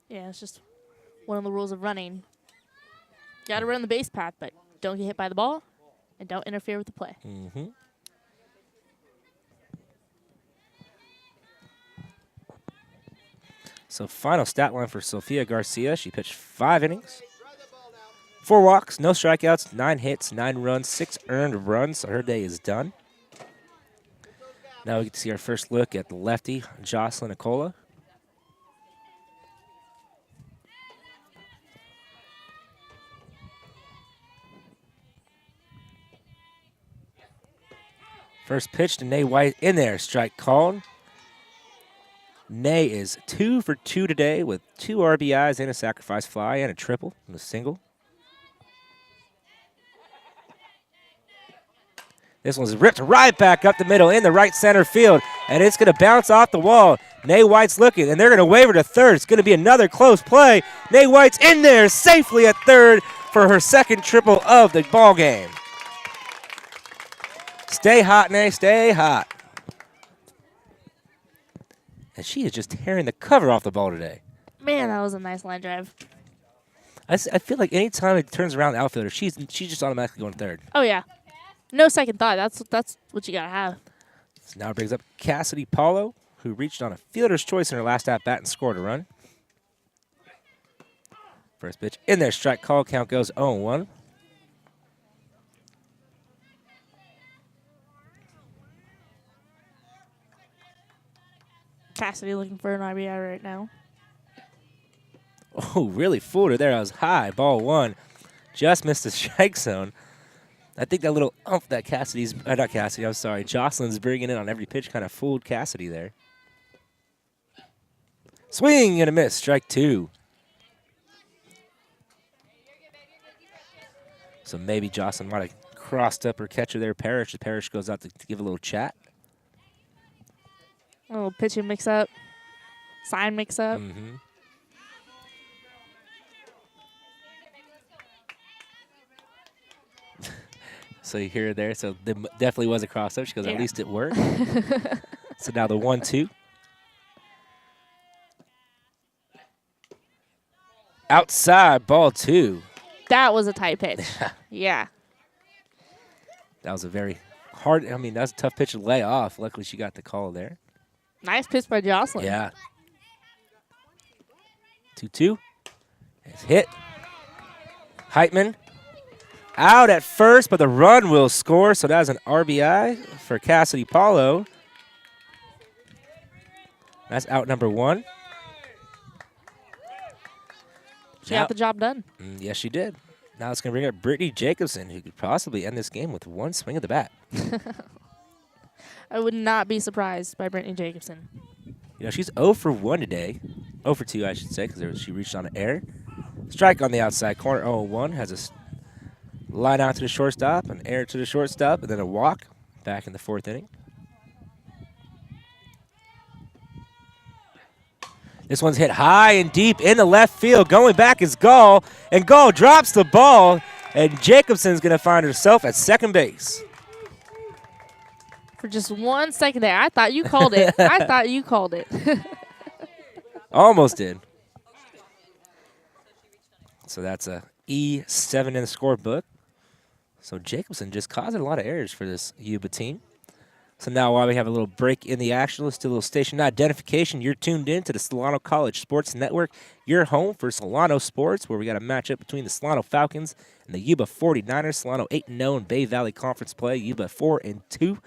Yeah, it's just one of the rules of running. Got to run the base path, but don't get hit by the ball, and don't interfere with the play. So final stat line for Sofia Garcia. She pitched 5 innings, 4 walks, no strikeouts, 9 hits, 9 runs, 6 earned runs. So her day is done. Now we get to see our first look at the lefty, Jocelyn Nicola. First pitch to Nay White in there, strike called. Nay is 2 for 2 today with 2 RBIs and a sacrifice fly and a triple and a single. This one's ripped right back up the middle in the right center field, and it's going to bounce off the wall. Nay White's looking, and they're going to wave her to third. It's going to be another close play. Nay White's in there safely at third for her second triple of the ball game. Stay hot, Nay, stay hot. And she is just tearing the cover off the ball today. Man, that was a nice line drive. I feel like anytime it turns around the outfielder, she's just automatically going third. Oh, yeah. No second thought. That's what you got to have. So now it brings up Cassidy Paulo, who reached on a fielder's choice in her last at-bat and scored a run. First pitch in there, strike call. Count goes 0-1. Cassidy looking for an RBI right now. Oh, really fooled her there. I was high. Ball 1. Just missed the strike zone. I think that little umph that Cassidy's, not Cassidy, I'm sorry, Jocelyn's bringing in on every pitch kind of fooled Cassidy there. Swing and a miss, strike 2. So maybe Jocelyn might have crossed up her catcher there, Parrish. Parrish goes out to give a little chat. A little pitching mix-up, sign mix-up. Mm-hmm. So you hear it there. So there definitely was a cross-up. She goes, at least it worked. So now the 1-2. Outside, ball 2. That was a tight pitch. Yeah. That was a very hard, I mean, that was a tough pitch to lay off. Luckily, she got the call there. Nice pitch by Jocelyn. Yeah. 2-2. It's hit. Heitman out at first, but the run will score. So that's an RBI for Cassidy Paulo. That's out number 1. She got the job done. Yes, she did. Now it's going to bring up Brittany Jacobson, who could possibly end this game with one swing of the bat. I would not be surprised by Brittany Jacobson. You know, she's 0 for 1 today. 0 for 2, I should say, because she reached on an error. Strike on the outside corner, 0-1. Has a line out to the shortstop, an error to the shortstop, and then a walk back in the 4th inning. This one's hit high and deep in the left field. Going back is Gall, and Gall drops the ball, and Jacobson's going to find herself at second base. For just 1 second there, I thought you called it. I thought you called it. Almost did. So that's a E7 in the scorebook. So Jacobson just causing a lot of errors for this Yuba team. So now while we have a little break in the action, let's do a little station identification. You're tuned in to the Solano College Sports Network, your home for Solano sports, where we got a matchup between the Solano Falcons and the Yuba 49ers. Solano 8-0 in Bay Valley Conference play. Yuba 4-2.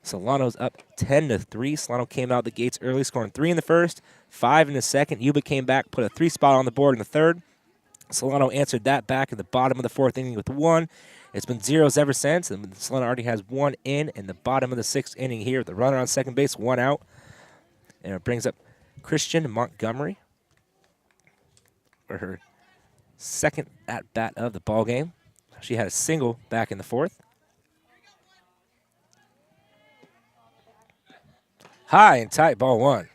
Solano's up 10-3. Solano came out the gates early, scoring 3 in the first, 5 in the second. Yuba came back, put a 3 spot on the board in the third. Solano answered that back in the bottom of the 4th inning with 1. It's been zeros ever since, and Solano already has 1 in the bottom of the 6th inning here with the runner on second base, 1 out. And it brings up Christian Montgomery for her second at-bat of the ball game. She had a single back in the 4th. High and tight, ball 1.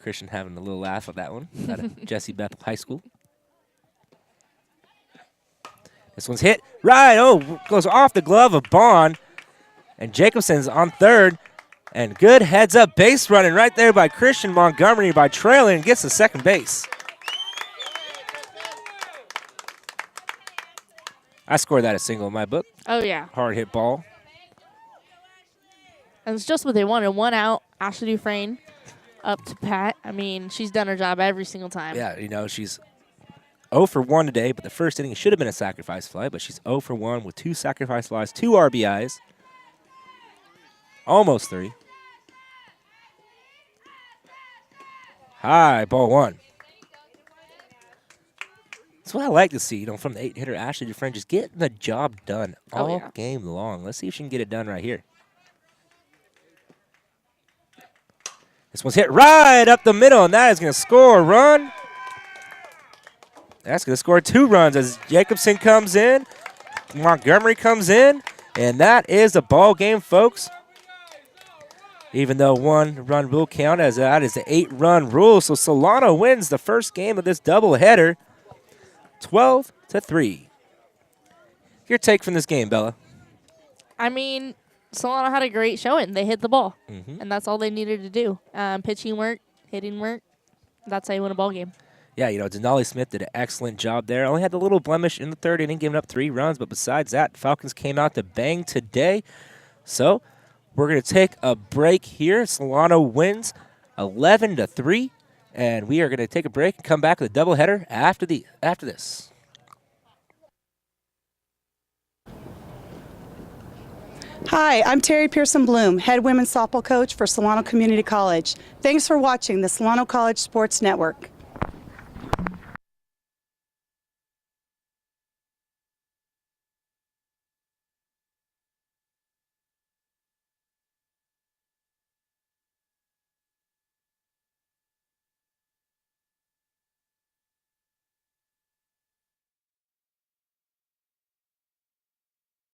Christian having a little laugh at that one out of Jesse Bethel High School. This one's hit right. Oh, goes off the glove of Bond. And Jacobson's on third. And good heads-up base running right there by Christian Montgomery by trailing and gets to second base. I scored that a single in my book. Oh, yeah. Hard hit ball. And it's just what they wanted. 1 out. Ashley Dufresne up to Pat. I mean, she's done her job every single time. Yeah, you know, she's 0 for 1 today, but the first inning should have been a sacrifice fly, but she's 0 for 1 with 2 sacrifice flies, 2 RBIs. Almost 3. High, ball 1. That's what I like to see, you know, from the 8-hitter Ashley Dufresne, just getting the job done all game long. Let's see if she can get it done right here. This one's hit right up the middle, and that is going to score a run. That's going to score 2 runs as Jacobson comes in, Montgomery comes in, and that is a ball game, folks. Even though 1 run will count, as that is the 8-run rule. So Solano wins the first game of this doubleheader, 12-3. Your take from this game, Bella? I mean, Solano had a great showing. They hit the ball, and that's all they needed to do. Pitching work, hitting work. That's how you win a ball game. Yeah, you know, Denali Smith did an excellent job there. Only had a little blemish in the 3rd inning, giving up 3 runs. But besides that, Falcons came out to bang today. So we're going to take a break here. Solano wins 11-3. And we are going to take a break and come back with a doubleheader after this. Hi, I'm Terry Pearson Bloom, head women's softball coach for Solano Community College. Thanks for watching the Solano College Sports Network.